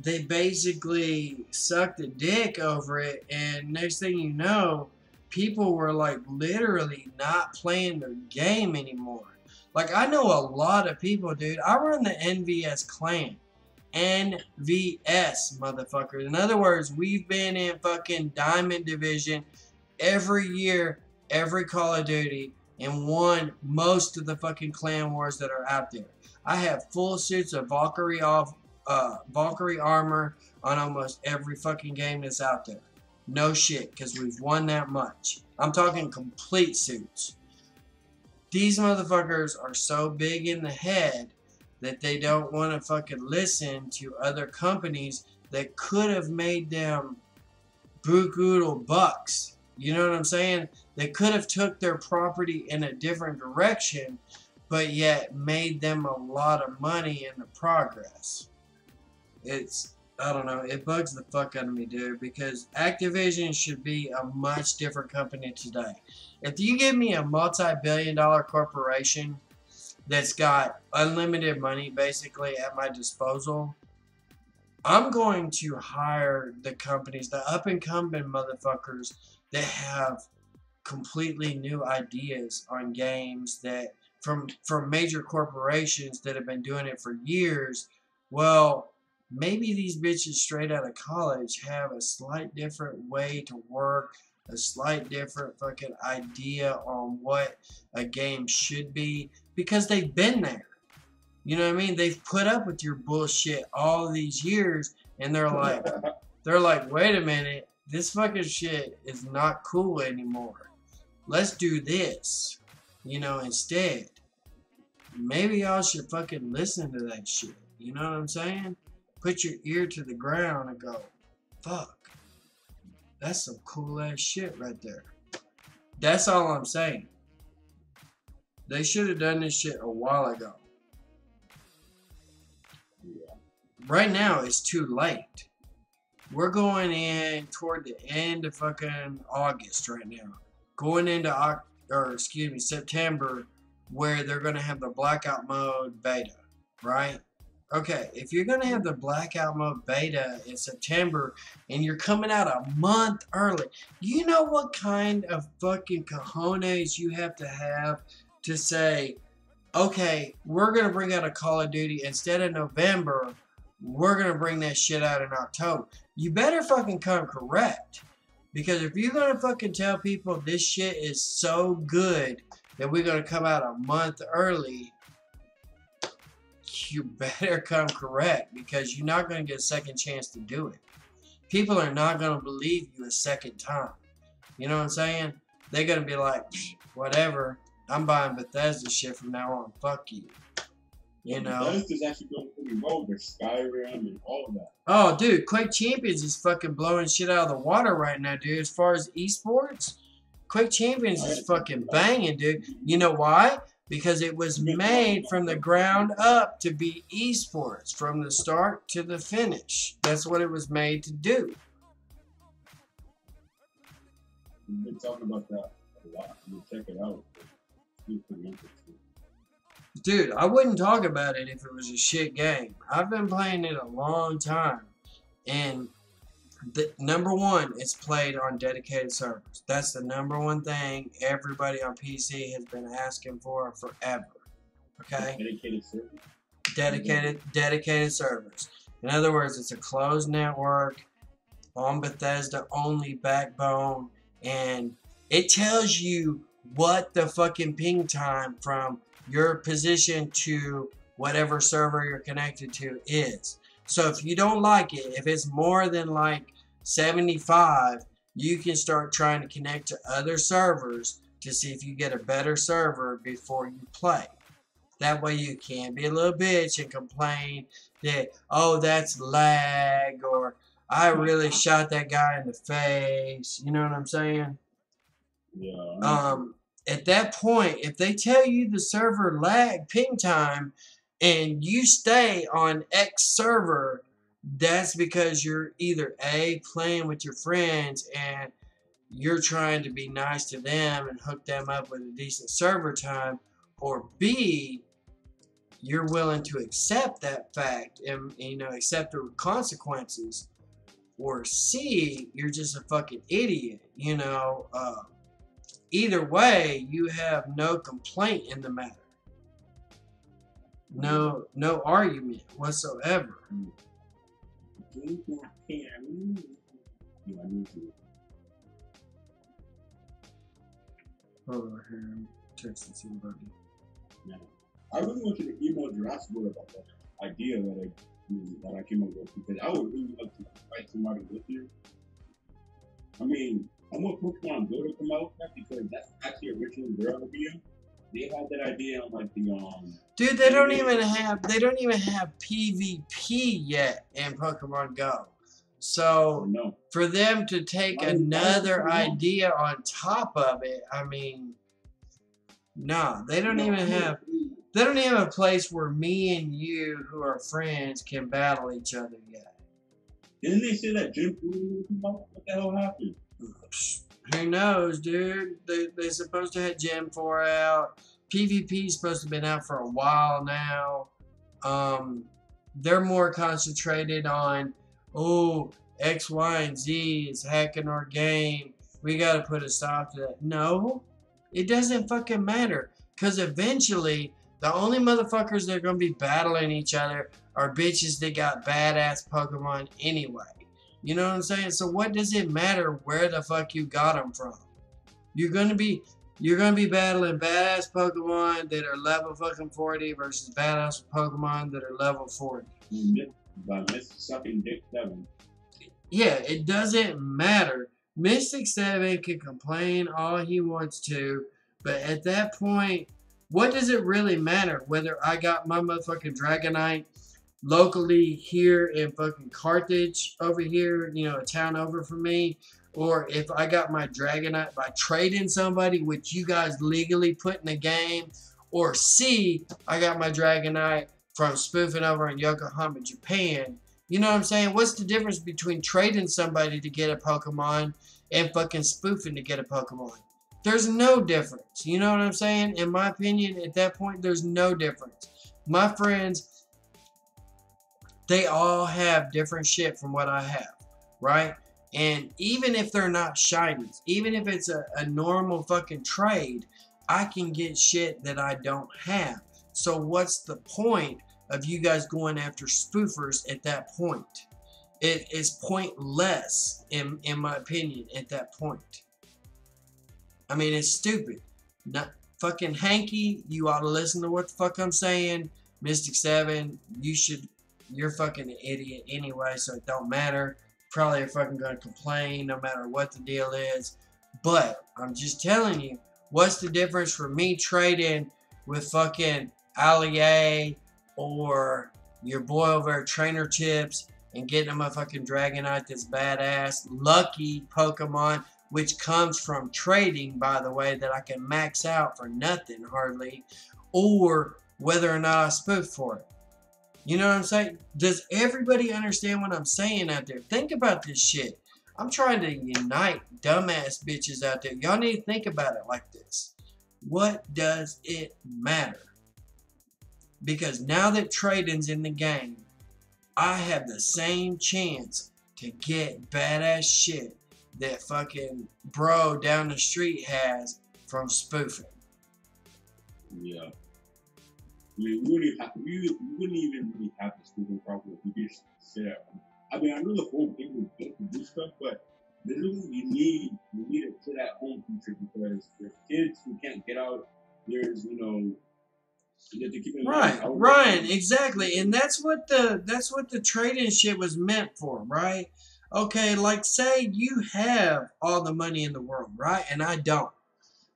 they basically sucked a dick over it. And next thing you know, people were like literally not playing their game anymore. Like I know a lot of people, dude. I run the NVS clan. NVS, motherfucker. In other words, we've been in fucking Diamond Division every year, every Call of Duty, and won most of the fucking clan wars that are out there. I have full suits of Valkyrie armor on almost every fucking game that's out there. No shit, because we've won that much. I'm talking complete suits. These motherfuckers are so big in the head that they don't want to fucking listen to other companies that could have made them buku bucks. You know what I'm saying? They could have took their property in a different direction, but yet made them a lot of money in the progress. I don't know, it bugs the fuck out of me, dude, because Activision should be a much different company today. If you give me a multi-billion-dollar corporation that's got unlimited money basically at my disposal, I'm going to hire the companies, the up-and-coming motherfuckers that have completely new ideas on games that from major corporations that have been doing it for years. Well, maybe these bitches straight out of college have a slight different way to work, a slight different fucking idea on what a game should be, because they've been there. You know what I mean? They've put up with your bullshit all these years, and they're like, wait a minute, this fucking shit is not cool anymore. Let's do this, you know, instead. Maybe y'all should fucking listen to that shit. You know what I'm saying? Put your ear to the ground and go, fuck, that's some cool ass shit right there. That's all I'm saying. They should have done this shit a while ago. Right now, it's too late. We're going in toward the end of fucking August right now. Going into, September, where they're going to have the blackout mode beta, right? Okay, if you're going to have the blackout mode beta in September and you're coming out a month early, you know what kind of fucking cojones you have to say, okay, we're going to bring out a Call of Duty instead of November, we're going to bring that shit out in October. You better fucking come correct. Because if you're going to fucking tell people this shit is so good that we're going to come out a month early, you better come correct, because you're not going to get a second chance to do it. People are not going to believe you a second time. You know what I'm saying? They're going to be like, whatever, I'm buying Bethesda shit from now on. Fuck you. You know? Bethesda's actually doing pretty well with Skyrim and all of that. Oh, dude, Quake Champions is fucking blowing shit out of the water right now, dude. As far as esports, Quake Champions is fucking banging, dude. You know why? Because it was made from the ground up to be esports, from the start to the finish. That's what it was made to do. We've been talking about that a lot. We'll check it out. It's pretty interesting. Dude, I wouldn't talk about it if it was a shit game. I've been playing it a long time. And number one, it's played on dedicated servers. That's the number one thing everybody on PC has been asking for forever. Okay? Dedicated servers? Dedicated servers. In other words, it's a closed network on Bethesda only backbone, and it tells you what the fucking ping time from your position to whatever server you're connected to is. So if you don't like it, if it's more than like 75, you can start trying to connect to other servers to see if you get a better server before you play. That way you can't be a little bitch and complain that, oh, that's lag, or I really shot that guy in the face. You know what I'm saying? Yeah. At that point, if they tell you the server lag ping time and you stay on X server, that's because you're either A, playing with your friends and you're trying to be nice to them and hook them up with a decent server time, or B, you're willing to accept that fact and, you know, accept the consequences, or C, you're just a fucking idiot, you know. Either way, you have no complaint in the matter. No argument whatsoever. Yeah, I need to. Hold on here, I'm texting somebody. Yeah. I really want you to email Jurassic World about that idea that I came up with, because I would really love to fight somebody with you. I mean, I want Pokemon Go to come out with that because that's actually originally their idea. They had that idea on like the Dude, they don't even have PvP yet in Pokemon Go. So for them to take another idea on top of it, I mean, no, they don't even have. They don't even have a place where me and you, who are friends, can battle each other yet. Didn't they say that Gen 4 would come out? What the hell happened? Who knows, dude? They're supposed to have Gen 4 out. PvP is supposed to have been out for a while now. They're more concentrated on, oh, X, Y, and Z is hacking our game. We got to put a stop to that. No, it doesn't fucking matter. Because eventually, the only motherfuckers that are going to be battling each other are bitches that got badass Pokemon anyway. You know what I'm saying? So what does it matter where the fuck you got them from? You're gonna be battling badass Pokemon that are level fucking 40 versus badass Pokemon that are level 40. By Mr. Sucking Dick 7. Yeah, it doesn't matter. Mystic 7 can complain all he wants to, but at that point, what does it really matter whether I got my motherfucking Dragonite locally here in fucking Carthage over here, you know, a town over from me, or if I got my Dragonite by trading somebody, which you guys legally put in the game, or C, I got my Dragonite from spoofing over in Yokohama, Japan. You know what I'm saying? What's the difference between trading somebody to get a Pokemon and fucking spoofing to get a Pokemon? There's no difference. You know what I'm saying? In my opinion, at that point, there's no difference. My friends, they all have different shit from what I have, right? And even if they're not shinies, even if it's a normal fucking trade, I can get shit that I don't have. So what's the point of you guys going after spoofers at that point? It is pointless, in my opinion, at that point. I mean, it's stupid. Not fucking Hanky, you ought to listen to what the fuck I'm saying. Mystic 7, you're fucking an idiot anyway, so it don't matter. Probably are fucking gonna complain no matter what the deal is. But I'm just telling you, what's the difference for me trading with fucking Allier or your boy over at Trainer Chips and getting a motherfucking Dragonite that's badass, lucky Pokemon, which comes from trading, by the way, that I can max out for nothing hardly, or whether or not I spoof for it. You know what I'm saying? Does everybody understand what I'm saying out there? Think about this shit. I'm trying to unite dumbass bitches out there. Y'all need to think about it like this. What does it matter? Because now that trading's in the game, I have the same chance to get badass shit that fucking bro down the street has from spoofing. Yeah. I mean, we wouldn't even really have the spoofing problem if we just sit at home. I mean, I know the whole thing was built to do stuff, but literally you need a sit at home feature because there's kids who can't get out. There's, you know, you have to keep in mind. Right, exactly. And that's what the trading shit was meant for, right? Okay, like say you have all the money in the world, right? And I don't.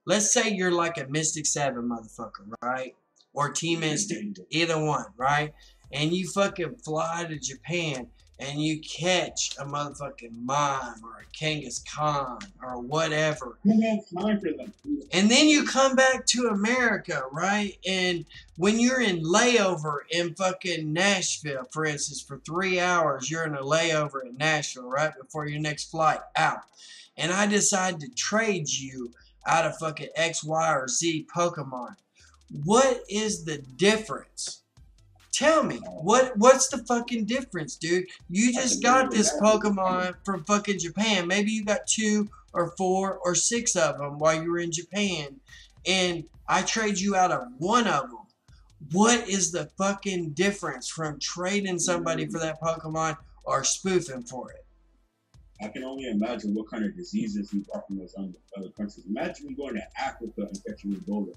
Let's say you're like a Mystic 7 motherfucker, right? Or Team Instinct, either one, right? And you fucking fly to Japan and you catch a motherfucking mime or a Kangaskhan or whatever. Who has time for them? And then you come back to America, right? And when you're in layover in fucking Nashville, for instance, for 3 hours, you're in a layover in Nashville, right? Before your next flight out. And I decide to trade you out of fucking X, Y, or Z Pokemon. What is the difference? Tell me, what's the fucking difference, dude? You just got this Pokemon from fucking Japan. Maybe you got 2 or 4 or 6 of them while you were in Japan. And I trade you out of one of them. What is the fucking difference from trading somebody for that Pokemon or spoofing for it? I can only imagine what kind of diseases we brought from those other countries. Imagine me going to Africa and catching Ebola.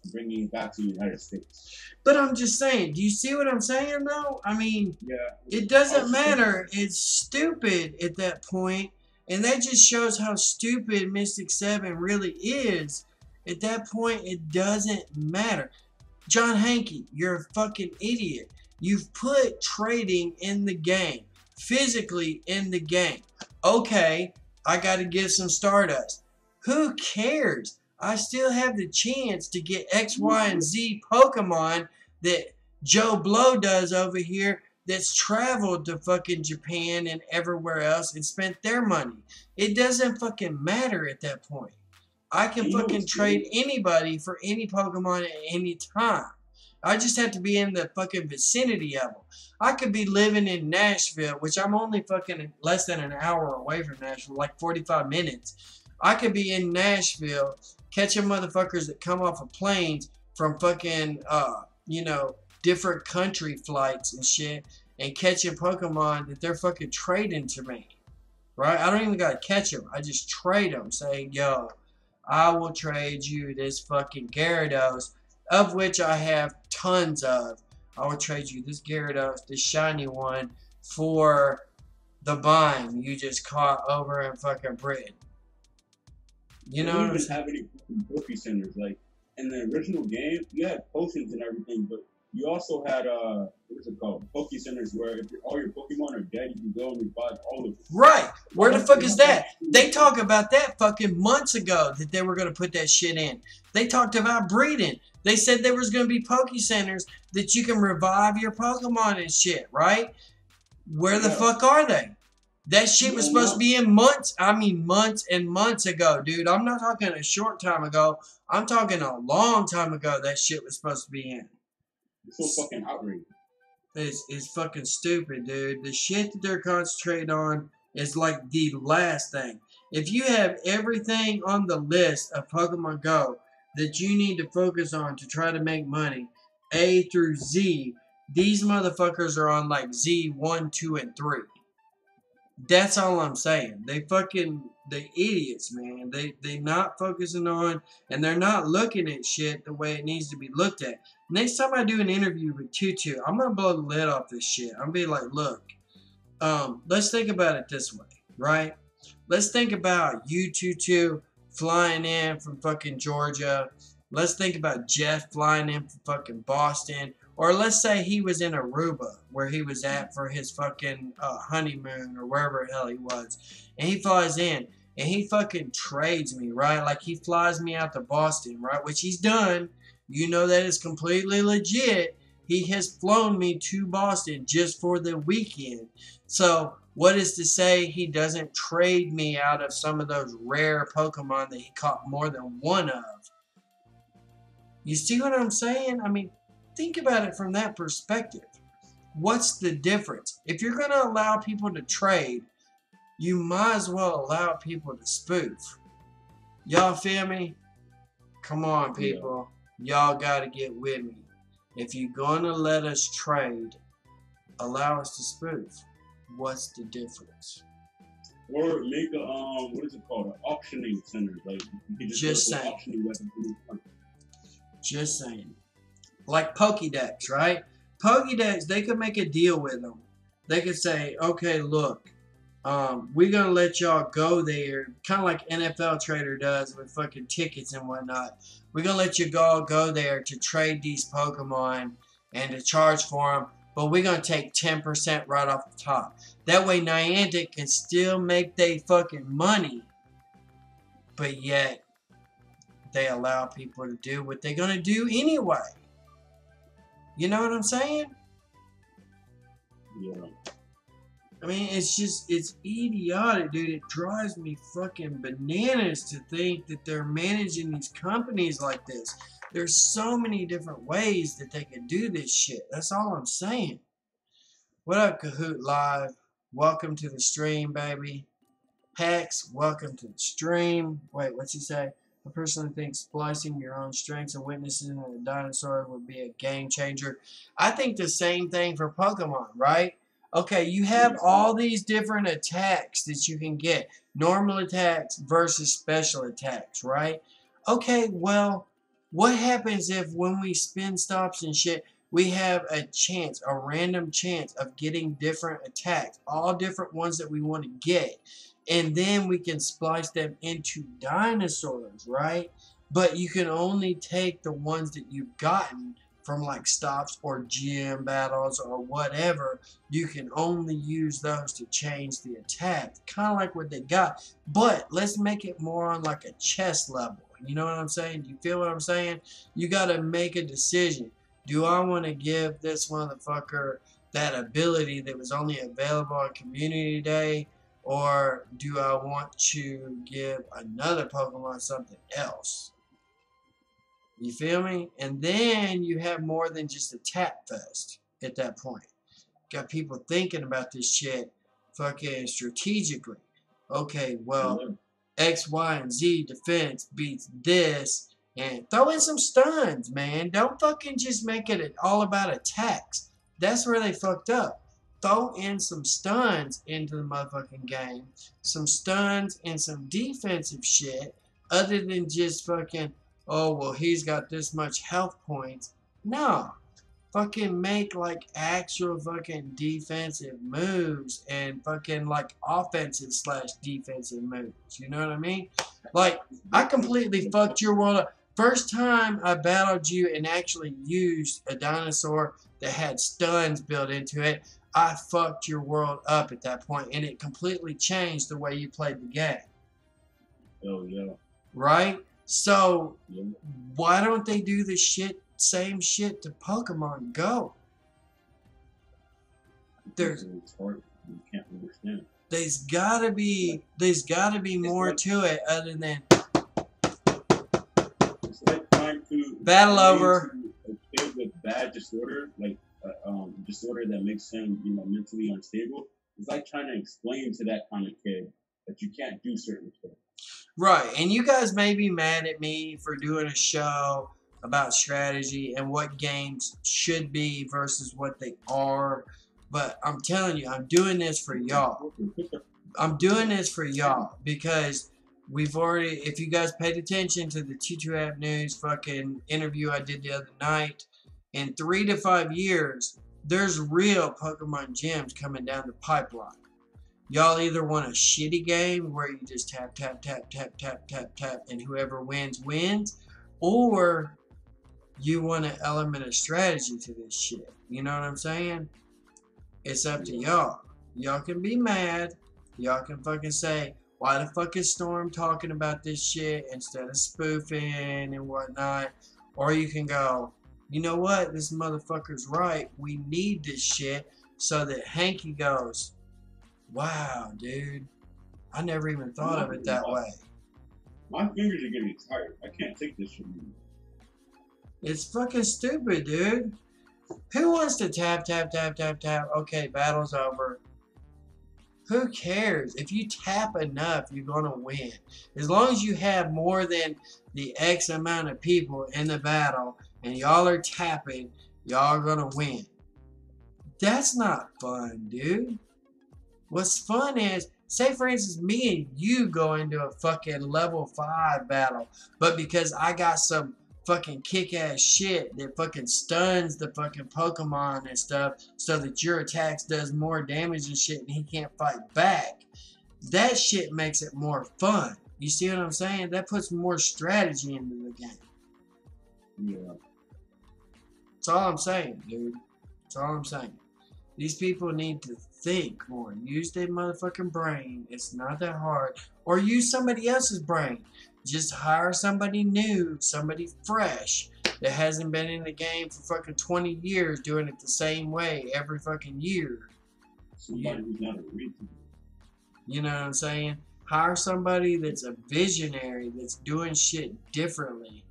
bringing it back to the United States. But I'm just saying, do you see what I'm saying though? I mean, Yeah. it doesn't matter. It's stupid at that point, and that just shows how stupid Mystic 7 really is. At that point, it doesn't matter. John Hankey, you're a fucking idiot. You've put trading in the game, physically in the game. Okay, I got to get some Stardust. Who cares? I still have the chance to get X, Y, and Z Pokemon that Joe Blow does over here that's traveled to fucking Japan and everywhere else and spent their money. It doesn't fucking matter at that point. I can fucking trade anybody for any Pokemon at any time. I just have to be in the fucking vicinity of them. I could be living in Nashville, which I'm only fucking less than an hour away from Nashville, like 45 minutes. I could be in Nashville catching motherfuckers that come off of planes from fucking, different country flights and shit, and catching Pokemon that they're fucking trading to me. Right? I don't even gotta catch them. I just trade them, saying, yo, I will trade you this fucking Gyarados, of which I have tons of. I will trade you this Gyarados, this shiny one, for the Bime you just caught over in fucking Britain. You know what I'm saying? Have any Poke Centers. Like, in the original game, you had potions and everything, but you also had, what's it called? Poke Centers, where if all your Pokemon are dead, you can go and revive all of them. Right. Where the fuck is that? They talked about that fucking months ago, that they were going to put that shit in. They talked about breeding. They said there was going to be Poke Centers that you can revive your Pokemon and shit, right? Where the fuck are they? That shit was supposed to be in months. I mean, months and months ago, dude. I'm not talking a short time ago. I'm talking a long time ago that shit was supposed to be in. It's so fucking outrageous. It's fucking stupid, dude. The shit that they're concentrating on is like the last thing. If you have everything on the list of Pokemon Go that you need to focus on to try to make money, A through Z, these motherfuckers are on like Z 1, 2, and 3. That's all I'm saying. They idiots, man. They not focusing on, and they're not looking at shit the way it needs to be looked at. Next time I do an interview with Tutu, I'm gonna blow the lid off this shit. I'm gonna be like, look, let's think about it this way, right? Let's think about you, Tutu, flying in from fucking Georgia. Let's think about Jeff flying in from fucking Boston. Or let's say he was in Aruba, where he was at for his fucking honeymoon, or wherever the hell he was. And he flies in, and he fucking trades me, right? Like, he flies me out to Boston, right? Which he's done. You know that is completely legit. He has flown me to Boston just for the weekend. So, what is to say he doesn't trade me out of some of those rare Pokemon that he caught more than one of? You see what I'm saying? I mean, think about it from that perspective. What's the difference? If you're going to allow people to trade, you might as well allow people to spoof. Y'all feel me? Come on, people. Y'all got to get with me. If you're going to let us trade, allow us to spoof. What's the difference? Or make a, what is it called? An auctioning center. Like, you can just saying. Auctioning. Just saying. Like Pokédex, right? Pokédex, they could make a deal with them. They could say, okay, look, we're going to let y'all go there, kind of like NFL Trader does with fucking tickets and whatnot. We're going to let you all go there to trade these Pokemon and to charge for them, but we're going to take 10% right off the top. That way Niantic can still make their fucking money, but yet they allow people to do what they're going to do anyway. You know what I'm saying? Yeah. I mean, it's idiotic, dude. It drives me fucking bananas to think that they're managing these companies like this. There's so many different ways that they can do this shit. That's all I'm saying. What up, Kahoot Live? Welcome to the stream, baby. Hex, welcome to the stream. Wait, what's he say? I personally think splicing your own strengths and weaknesses in a dinosaur would be a game changer. I think the same thing for Pokemon, right? Okay, you have all these different attacks that you can get. Normal attacks versus special attacks, right? Okay, well, What happens if when we spin stops and shit, we have a chance, a random chance of getting different attacks, all different ones that we want to get, and then we can splice them into dinosaurs, right? But you can only take the ones that you've gotten from like stops or gym battles or whatever. You can only use those to change the attack, kind of like what they got. But let's make it more on like a chess level. You know what I'm saying? Do you feel what I'm saying? You got to make a decision. Do I want to give this motherfucker that ability that was only available on Community Day? Or do I want to give another Pokemon something else? You feel me? And then you have more than just a tap fest at that point. Got people thinking about this shit fucking strategically. Okay, well, X, Y, and Z defense beats this. And throw in some stuns, man. Don't fucking just make it all about attacks. That's where they fucked up. Throw in some stuns into the motherfucking game. Some stuns and some defensive shit. Other than just fucking, oh, well, he's got this much health points. No. Fucking make like actual fucking defensive moves and fucking like offensive / defensive moves. You know what I mean? Like, I completely fucked your world up. First time I battled you and actually used a dinosaur that had stuns built into it, I fucked your world up at that point, and it completely changed the way you played the game. Oh, yeah. Right? So, why don't they do the same shit to Pokemon Go? It's hard. You can't understand. There's gotta be more to it other than it's like trying to battle over a kid with bad disorder, like disorder that makes him, mentally unstable. It's like trying to explain to that kind of kid that you can't do certain things. Right, and you guys may be mad at me for doing a show about strategy and what games should be versus what they are, but I'm telling you, I'm doing this for y'all. I'm doing this for y'all because we've already, if you guys paid attention to the T2 App News fucking interview I did the other night, in 3 to 5 years, there's real Pokemon gyms coming down the pipeline. Y'all either want a shitty game where you just tap, tap, tap, tap, tap, tap, tap, and whoever wins, wins, or you want an element of strategy to this shit. You know what I'm saying? It's up to y'all. Y'all can be mad. Y'all can fucking say, why the fuck is Storm talking about this shit instead of spoofing and whatnot? Or you can go, you know what? This motherfucker's right. We need this shit so that Hanky goes, wow, dude. I never even thought of it that way. My fingers are getting tired. I can't take this from you. It's fucking stupid, dude. Who wants to tap, tap, tap, tap, tap? Okay, battle's over. Who cares? If you tap enough, you're going to win. As long as you have more than the X amount of people in the battle and y'all are tapping, y'all are going to win. That's not fun, dude. What's fun is, say for instance, me and you go into a fucking level 5 battle, but because I got some fucking kick-ass shit that fucking stuns the fucking Pokemon and stuff so that your attacks does more damage and shit and he can't fight back, that shit makes it more fun. You see what I'm saying? That puts more strategy into the game. Yeah. That's all I'm saying, dude. That's all I'm saying. These people need to think more. Use their motherfucking brain. It's not that hard. Or use somebody else's brain. Just hire somebody new, somebody fresh, that hasn't been in the game for fucking 20 years doing it the same way every fucking year. Somebody who's not a reader. You know what I'm saying? Hire somebody that's a visionary, that's doing shit differently.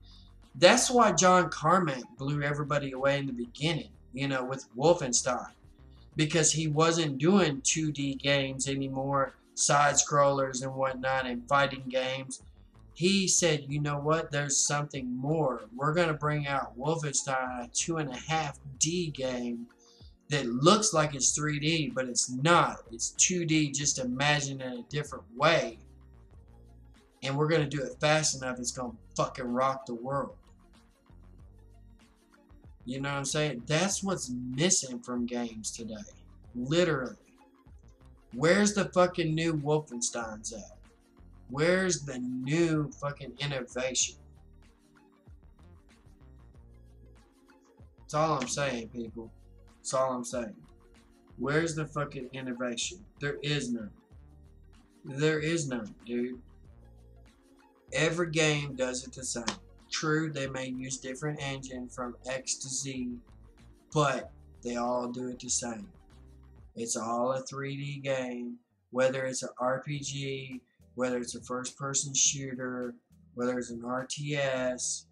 That's why John Carmack blew everybody away in the beginning, with Wolfenstein. Because he wasn't doing 2D games anymore, side-scrollers and whatnot, and fighting games. He said, you know what, there's something more. We're going to bring out Wolfenstein, a 2.5D game that looks like it's 3D, but it's not. It's 2D, just imagine it in a different way. And we're going to do it fast enough, it's going to fucking rock the world. You know what I'm saying? That's what's missing from games today. Literally. Where's the fucking new Wolfensteins at? Where's the new fucking innovation? That's all I'm saying, people. That's all I'm saying. Where's the fucking innovation? There is none. There is none, dude. Every game does it the same. True, they may use different engine from X to Z, but they all do it the same. It's all a 3D game, whether it's an RPG, whether it's a first-person shooter, whether it's an RTS.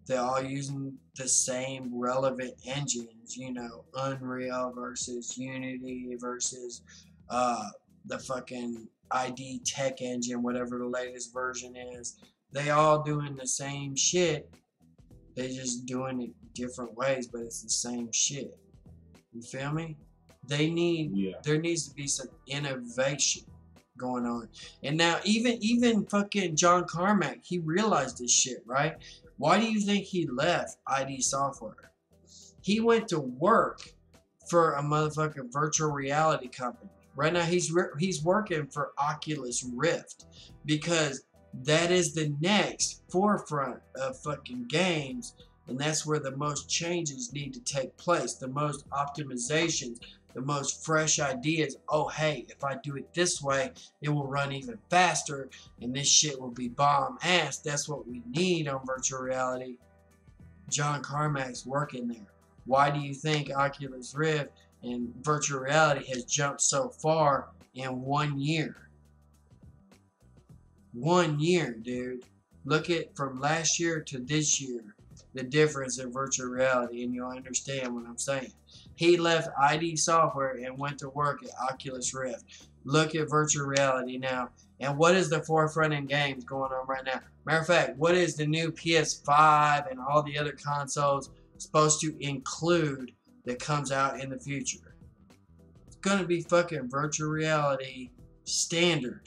They're all using the same relevant engines, you know, Unreal versus Unity versus the fucking ID Tech engine, whatever the latest version is. They all doing the same shit. They just doing it different ways, but it's the same shit. You feel me? There needs to be some innovation going on. And now even fucking John Carmack, he realized this shit, right? Why do you think he left ID Software? He went to work for a motherfucking virtual reality company. Right now he's working for Oculus Rift because that is the next forefront of fucking games, and that's where the most changes need to take place, the most optimizations, the most fresh ideas. Oh, hey, if I do it this way, it will run even faster, and this shit will be bomb ass. That's what we need on virtual reality. John Carmack's working there. Why do you think Oculus Rift and virtual reality has jumped so far in 1 year? 1 year, dude. Look at from last year to this year, the difference in virtual reality, and you'll understand what I'm saying. He left ID Software and went to work at Oculus Rift. Look at virtual reality now. And what is the forefront in games going on right now? Matter of fact, what is the new PS5 and all the other consoles supposed to include that comes out in the future? It's going to be fucking virtual reality standard.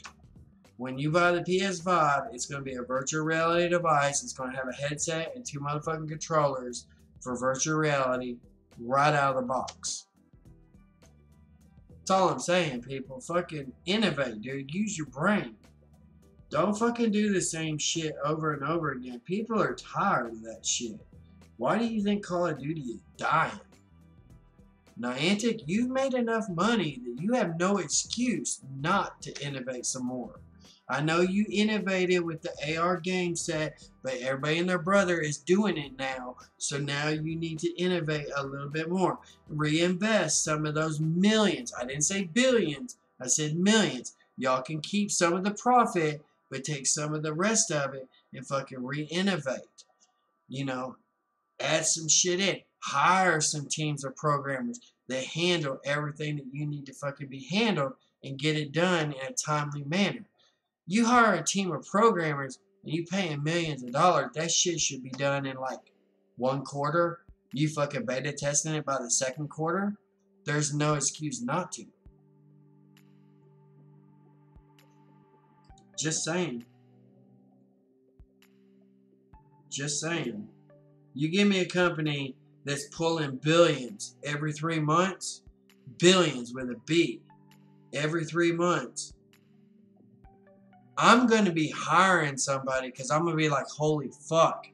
When you buy the PS5, it's going to be a virtual reality device. It's going to have a headset and 2 motherfucking controllers for virtual reality right out of the box. That's all I'm saying, people. Fucking innovate, dude. Use your brain. Don't fucking do the same shit over and over again. People are tired of that shit. Why do you think Call of Duty is dying? Niantic, you've made enough money that you have no excuse not to innovate some more. I know you innovated with the AR game set, but everybody and their brother is doing it now. So now you need to innovate a little bit more. Reinvest some of those millions. I didn't say billions. I said millions. Y'all can keep some of the profit, but take some of the rest of it and fucking re-innovate. You know, add some shit in. Hire some teams of programmers that handle everything that you need to fucking be handled and get it done in a timely manner. You hire a team of programmers and you pay them millions of dollars, that shit should be done in like 1 quarter. You fucking beta testing it by the 2nd quarter. There's no excuse not to. Just saying. Just saying. You give me a company that's pulling billions every 3 months, billions with a B, every 3 months. I'm going to be hiring somebody because I'm going to be like, holy fuck,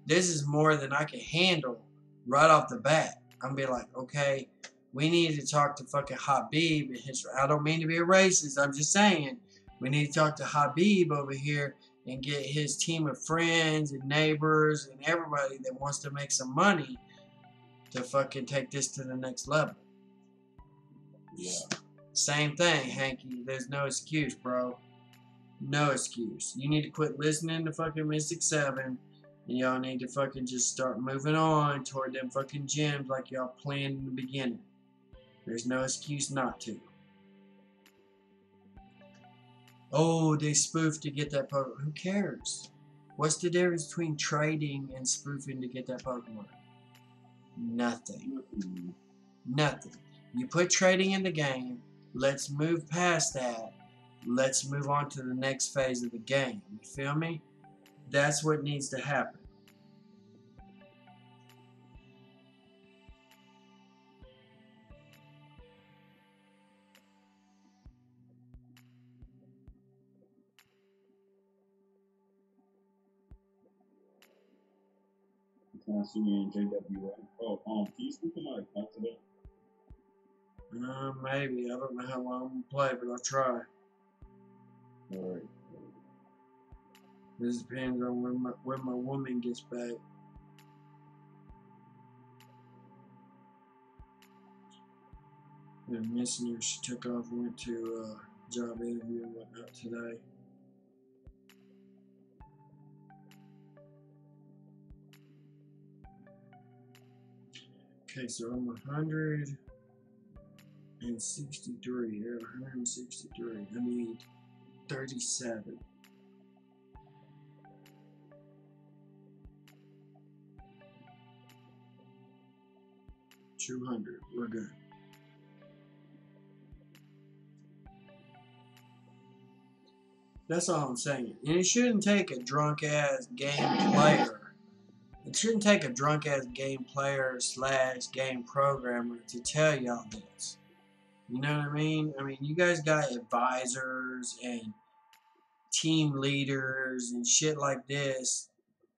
this is more than I can handle right off the bat. I'm going to be like, okay, we need to talk to fucking Habib. I don't mean to be a racist. I'm just saying we need to talk to Habib over here and get his team of friends and neighbors and everybody that wants to make some money to fucking take this to the next level. Yeah. Same thing, Hanky. There's no excuse, bro. No excuse. You need to quit listening to fucking Mystic 7, and y'all need to fucking just start moving on toward them fucking gyms like y'all planned in the beginning. There's no excuse not to. Oh, they spoofed to get that Pokemon. Who cares? What's the difference between trading and spoofing to get that Pokemon? Nothing. Nothing. You put trading in the game. Let's move past that. Let's move on to the next phase of the game. You feel me? That's what needs to happen. Can I see me in JWA? Oh, can you speak to my account today? Maybe. I don't know how long I'm gonna play, but I'll try. Alright. This depends on when my woman gets back. Been missing her. She took off and went to job interview and whatnot today. Okay, so I'm 163. They're 163. I need 37. 200. We're good. That's all I'm saying. And it shouldn't take a drunk ass game player. It shouldn't take a drunk ass game player / game programmer to tell y'all this. You know what I mean? I mean, you guys got advisors and team leaders and shit like this.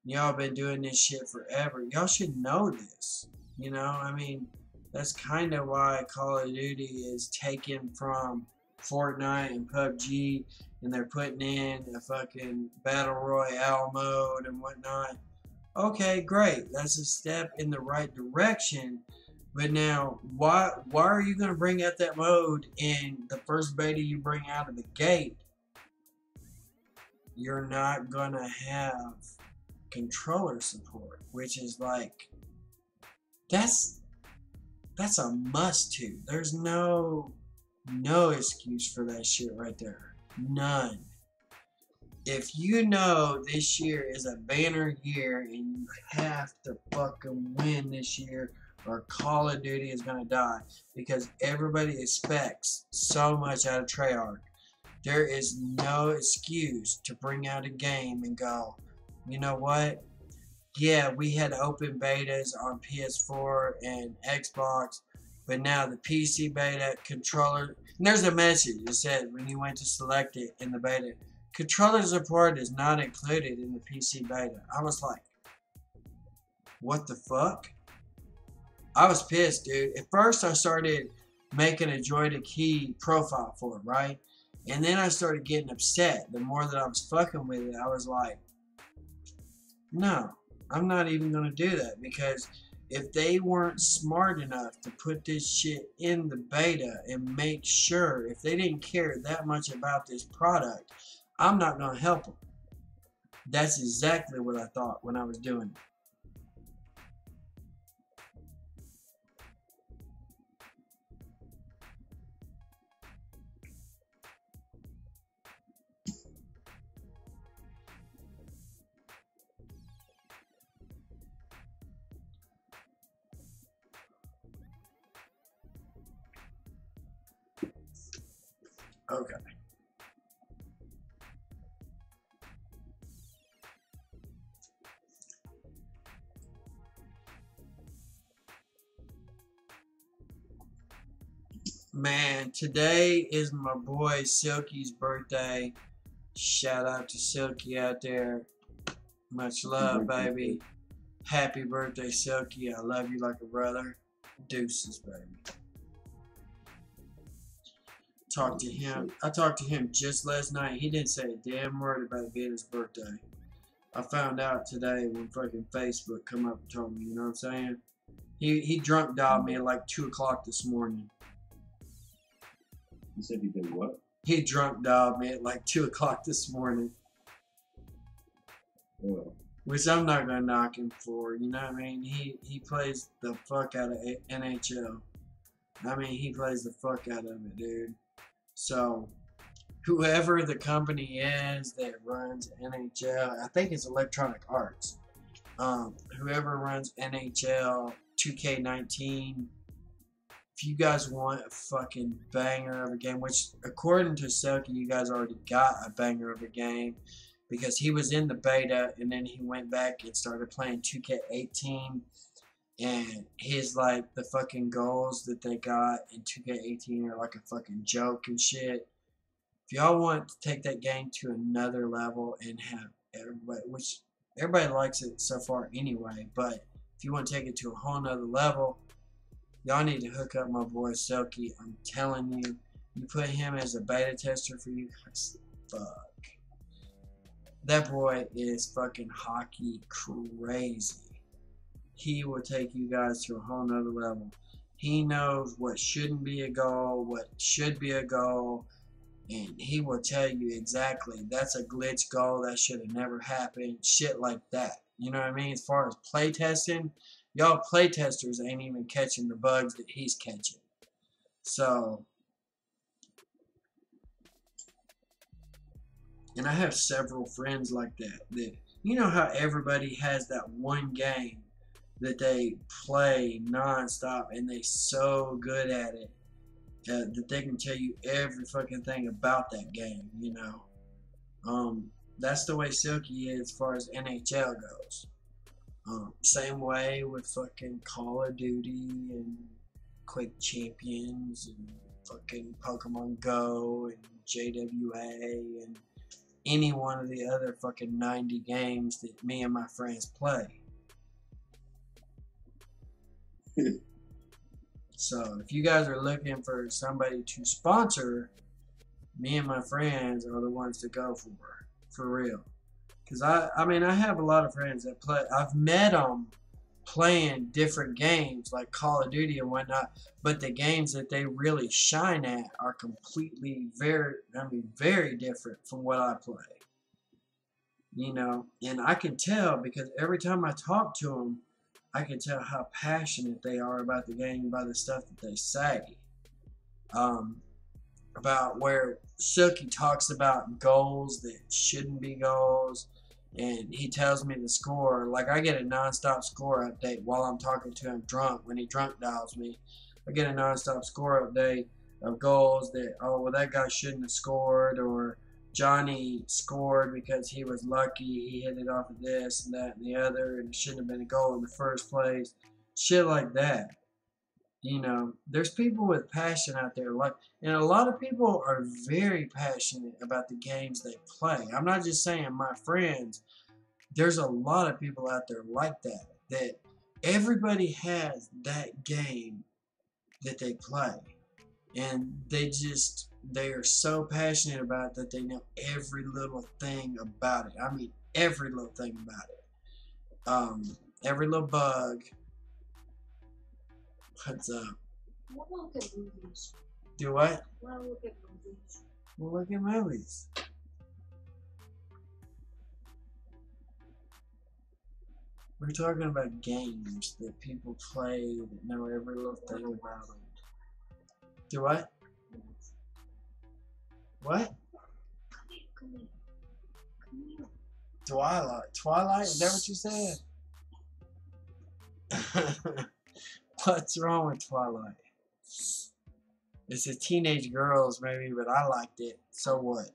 Y'all been doing this shit forever. Y'all should know this. You know, I mean, that's kind of why Call of Duty is taken from Fortnite and PUBG, and they're putting in a fucking Battle Royale mode and whatnot. Okay, great. That's a step in the right direction. But now, why are you going to bring out that mode in the first beta you bring out of the gate? You're not going to have controller support, which is like, that's a must-to. There's no excuse for that shit right there. None. If you know this year is a banner year and you have to fucking win this year, or Call of Duty is gonna die, because everybody expects so much out of Treyarch. There is no excuse to bring out a game and go, you know what? Yeah, we had open betas on PS4 and Xbox, but now the PC beta controller, and there's a message that said when you went to select it in the beta, controller support is not included in the PC beta. I was like, what the fuck? I was pissed, dude. At first I started making a Joy to Key profile for it, right? And then I started getting upset. The more that I was fucking with it, I was like, no, I'm not even going to do that, because if they weren't smart enough to put this shit in the beta and make sure, if they didn't care that much about this product, I'm not going to help them. That's exactly what I thought when I was doing it. Okay. Man, today is my boy Silky's birthday. Shout out to Silky out there. Much love, baby. Happy birthday, Silky. I love you like a brother. Deuces, baby. I talked to him just last night. He didn't say a damn word about it being his birthday. I found out today when fucking Facebook come up and told me, you know what I'm saying? He drunk dialed me at like 2 o'clock this morning. You said he did what? He drunk dialed me at like 2 o'clock this morning. Well, which I'm not gonna knock him for, you know what I mean? He plays the fuck out of NHL. I mean, he plays the fuck out of it, dude. So, whoever the company is that runs NHL, I think it's Electronic Arts. Whoever runs NHL 2K19, if you guys want a fucking banger of a game, which according to Selkie, you guys already got a banger of a game, because he was in the beta and then he went back and started playing 2K18, and his like the fucking goals that they got in 2K18 are like a fucking joke and shit. If y'all want to take that game to another level and have everybody, which everybody likes it so far anyway, but if you want to take it to a whole nother level, y'all need to hook up my boy Silky. I'm telling you, you put him as a beta tester for you guys. Fuck. That boy is fucking hockey crazy. He will take you guys to a whole nother level. He knows what shouldn't be a goal, what should be a goal, and he will tell you exactly that's a glitch goal, that should have never happened, shit like that. You know what I mean? As far as play testing, y'all play testers ain't even catching the bugs that he's catching. So, and I have several friends like that. That you know how everybody has that one game that they play nonstop and they so good at it that they can tell you every fucking thing about that game, you know. That's the way Silky is as far as NHL goes. Same way with fucking Call of Duty and Quick Champions and fucking Pokemon Go and JWA and any one of the other fucking 90 games that me and my friends play. So if you guys are looking for somebody to sponsor, me and my friends are the ones to go for real. Because I mean, I have a lot of friends that play. I've met them playing different games like Call of Duty and whatnot, but the games that they really shine at are completely very different from what I play. You know, and I can tell because every time I talk to them, I can tell how passionate they are about the game by the stuff that they say. About where Silky talks about goals that shouldn't be goals, and he tells me the score. Like, I get a non-stop score update while I'm talking to him drunk. When he drunk dials me, I get a non-stop score update of goals that, oh, well, that guy shouldn't have scored, or Johnny scored because he was lucky, he hit it off of this and that and the other, and it shouldn't have been a goal in the first place. Shit like that. You know, there's people with passion out there, like, and a lot of people are very passionate about the games they play. I'm not just saying my friends. There's a lot of people out there like that. That everybody has that game that they play, and they are so passionate about it that they know every little thing about it. I mean, every little thing about it. Every little bug. What's up? We'll look at movies. Do what? We'll look at movies. We'll look at movies. We're talking about games that people play that know every little thing about them. Do what? What? Come here. Twilight. Twilight? Is that what you said? What's wrong with Twilight? It's a teenage girls movie, but I liked it. So what?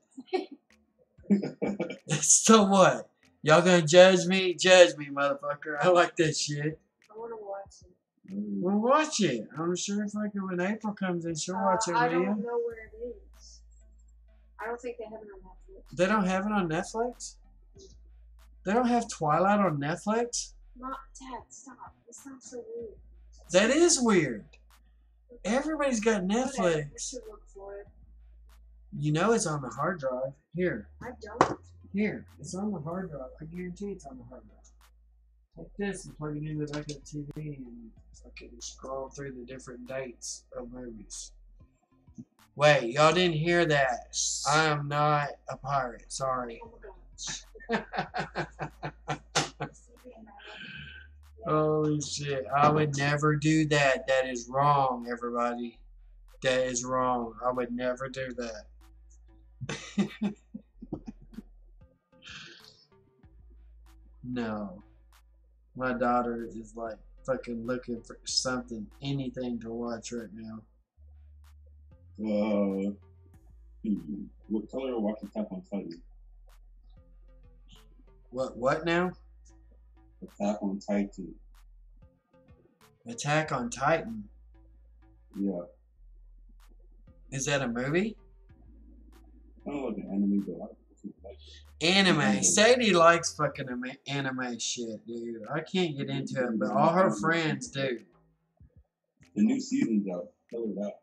So what? Y'all gonna judge me? Judge me, motherfucker. I like that shit. I want to watch it. We'll watch it. I'm sure fucking when April comes in, she'll watch it I with you. don't know where it is. I don't think they have it on Netflix. They don't have it on Netflix? They don't have Twilight on Netflix? Not Dad, stop. It's not so weird. That is weird. Everybody's got Whatever, we Netflix. should look for it. You know it's on the hard drive. Here. I don't. Here. It's on the hard drive. I guarantee it's on the hard drive. Take this and plug it into the back of the TV and fucking scroll through the different dates of movies. Wait, y'all didn't hear that. I am not a pirate. Sorry. Oh my gosh. Holy shit. I would never do that. That is wrong, everybody. That is wrong. I would never do that. No. My daughter is like fucking looking for something, anything to watch right now. Tell her to watch Attack on Titan. What now? Attack on Titan. Attack on Titan. Yeah. Is that a movie? I don't like an anime, but a lot of people like it. Anime. Sadie likes fucking anime shit, dude. I can't get into it, but all her friends do. The new season's out. Tell her that.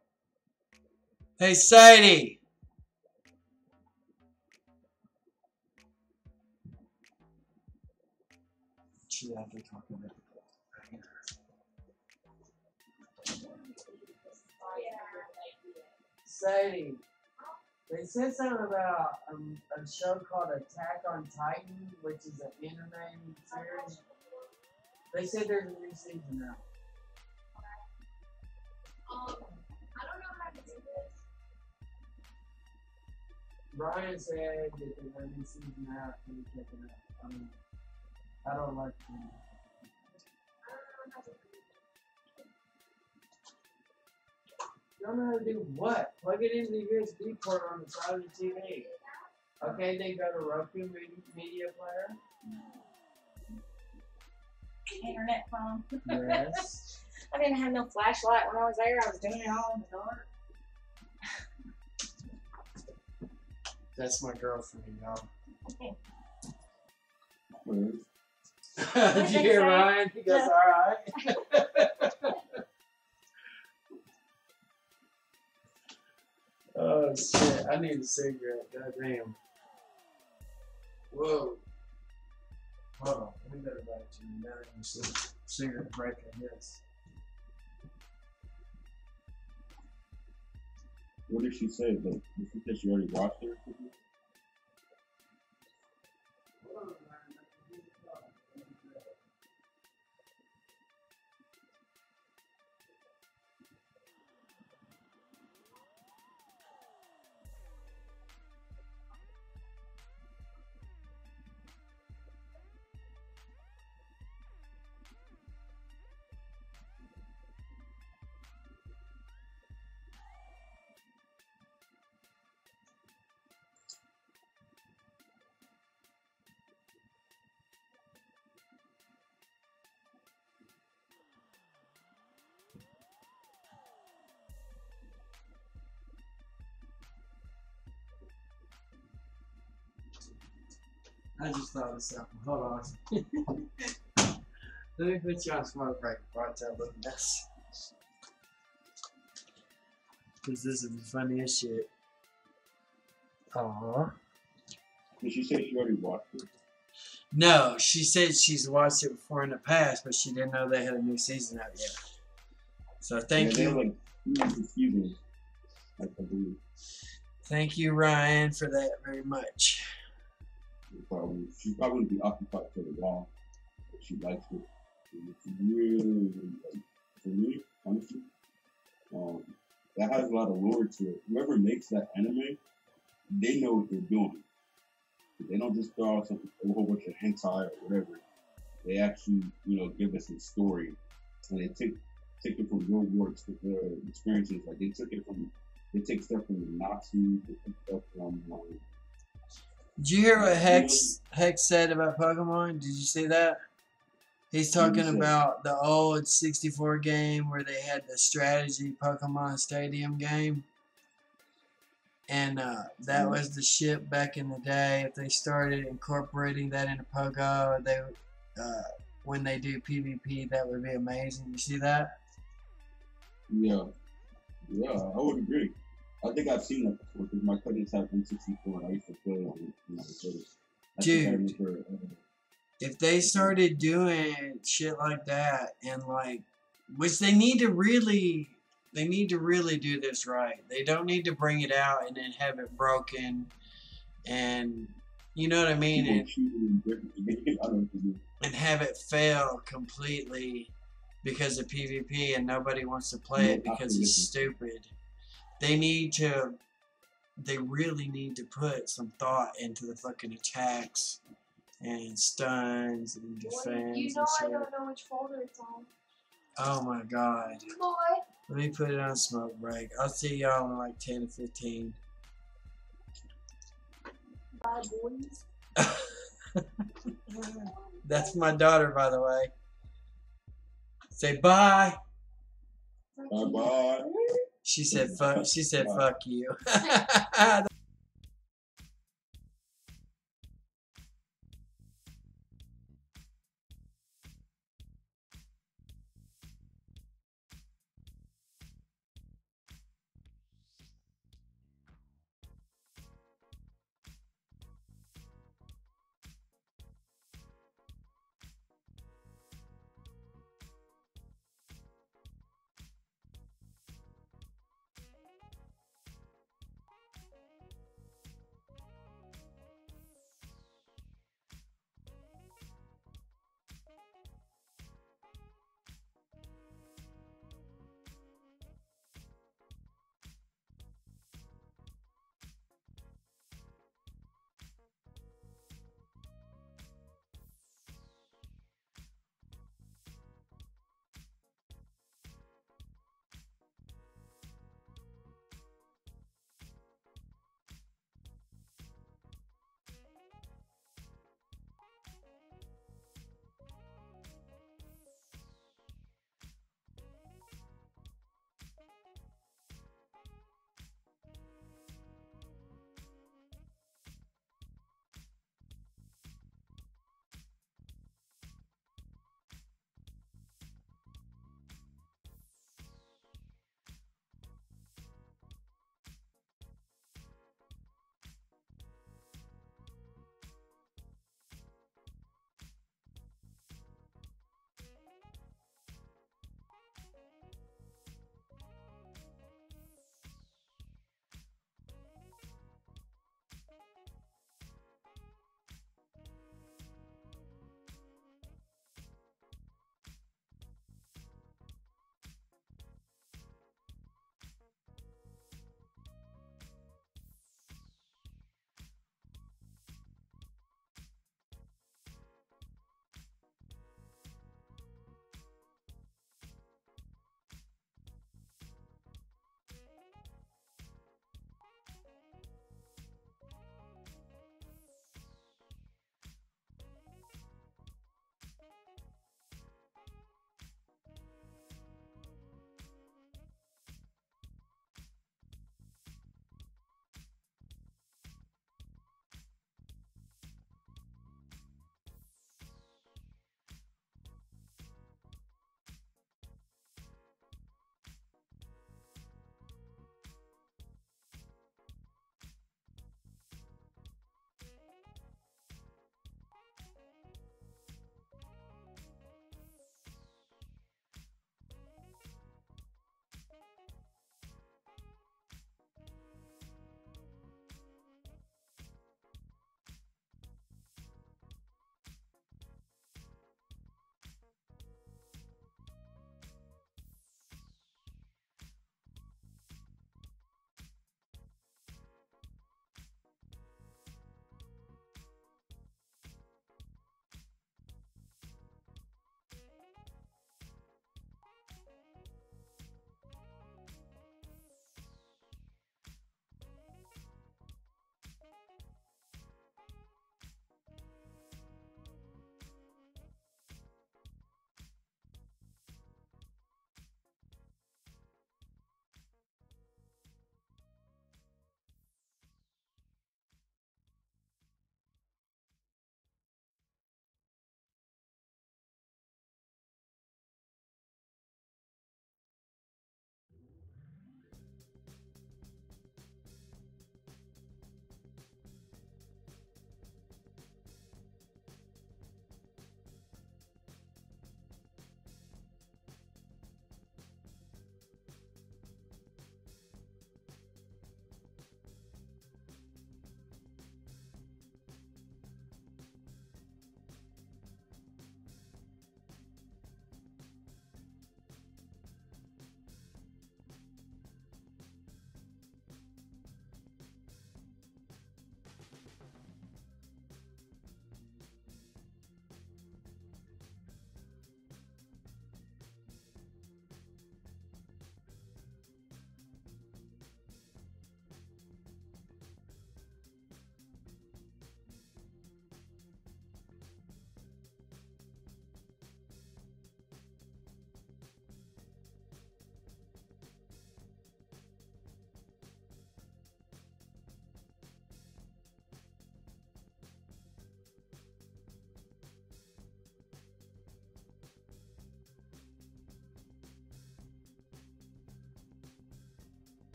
Hey, Sadie. She have to talk about it. Sadie, they said something about a show called Attack on Titan, which is an anime series. They said there's a new season out. I don't know how to do this. Brian said that there's a new season out. Can you check it out? I don't like it. I don't know how to do this. You don't know how to do what? Plug it into the USB port on the side of the TV. Okay, then go to Roku media player. Internet phone. Yes. I didn't have no flashlight when I was there. I was doing it all in the dark. That's my girlfriend, y'all. Word. Did you hear Ryan? He goes, alright. Oh shit, I need a cigarette, goddamn. Whoa. Hold on, let me go back to you. Now you see cigarette break, I guess. What did she say? Did she say she already watched it? I just thought of something. Hold on. Let me put you on smoke break before I tell the mess. Because this is the funniest shit. Aww. Did she say she already watched it? No, she said she's watched it before in the past, but she didn't know they had a new season out yet. So thank They you. have like 2 seasons, I believe. Thank you, Ryan, for that very much. She probably would be occupied for the long, but she likes it. And it's really, really like, for me, honestly, that has a lot of lore to it. Whoever makes that anime, they know what they're doing. They don't just throw out a whole bunch of hentai or whatever. They actually, give us a story, and they take it from real world experiences. Like they take stuff from the Nazis, they take stuff from. Did you hear what Hex said about Pokemon? Did you see that? He's talking about the old 64 game where they had the strategy Pokemon Stadium game. And that was the shit back in the day. If they started incorporating that into Pogo, they when they do PvP, that would be amazing. You see that? Yeah, I would agree. I think I've seen that before because my cousins have N64 and I used to play on it. Dude, if they started doing shit like that and like, which they need to really do this right. They don't need to bring it out and then have it broken, and you know what I mean, and have it fail completely because of PvP and nobody wants to play it because it's stupid. They really need to put some thought into the fucking attacks and stuns and defense. You know I don't know which folder it's on. Oh my god. Boy. Let me put it on smoke break. I'll see y'all in like 10 to 15. Bye, boys. That's my daughter, by the way. Say bye. Bye. She said fuck you.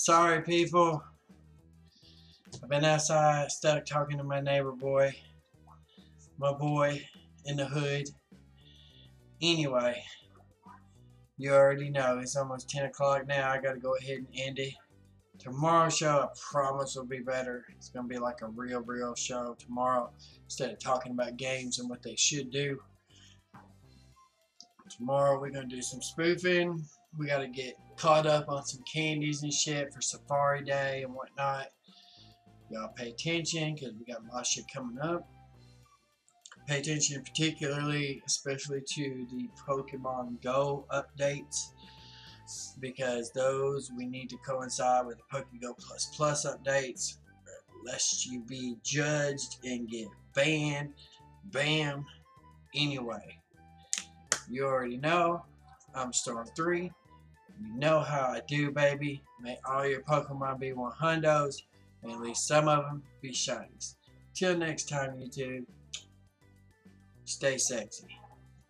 Sorry, people. I've been outside stuck talking to my neighbor boy. My boy in the hood. Anyway, you already know it's almost 10 o'clock now. I gotta go ahead and end it. Tomorrow's show, I promise, will be better. It's gonna be like a real show tomorrow. Instead of talking about games and what they should do. Tomorrow we're gonna do some spoofing. We gotta get caught up on some candies and shit for Safari Day and whatnot. Y'all pay attention because we got a lot of shit coming up. Pay attention particularly, especially to the Pokemon Go updates, because those we need to coincide with the Pokemon Plus updates, lest you be judged and get banned. Bam. Anyway, you already know I'm Storm 3. You know how I do, baby. May all your Pokemon be 100s, and at least some of them be shinies. Till next time, YouTube. Stay sexy.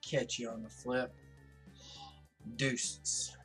Catch you on the flip. Deuces.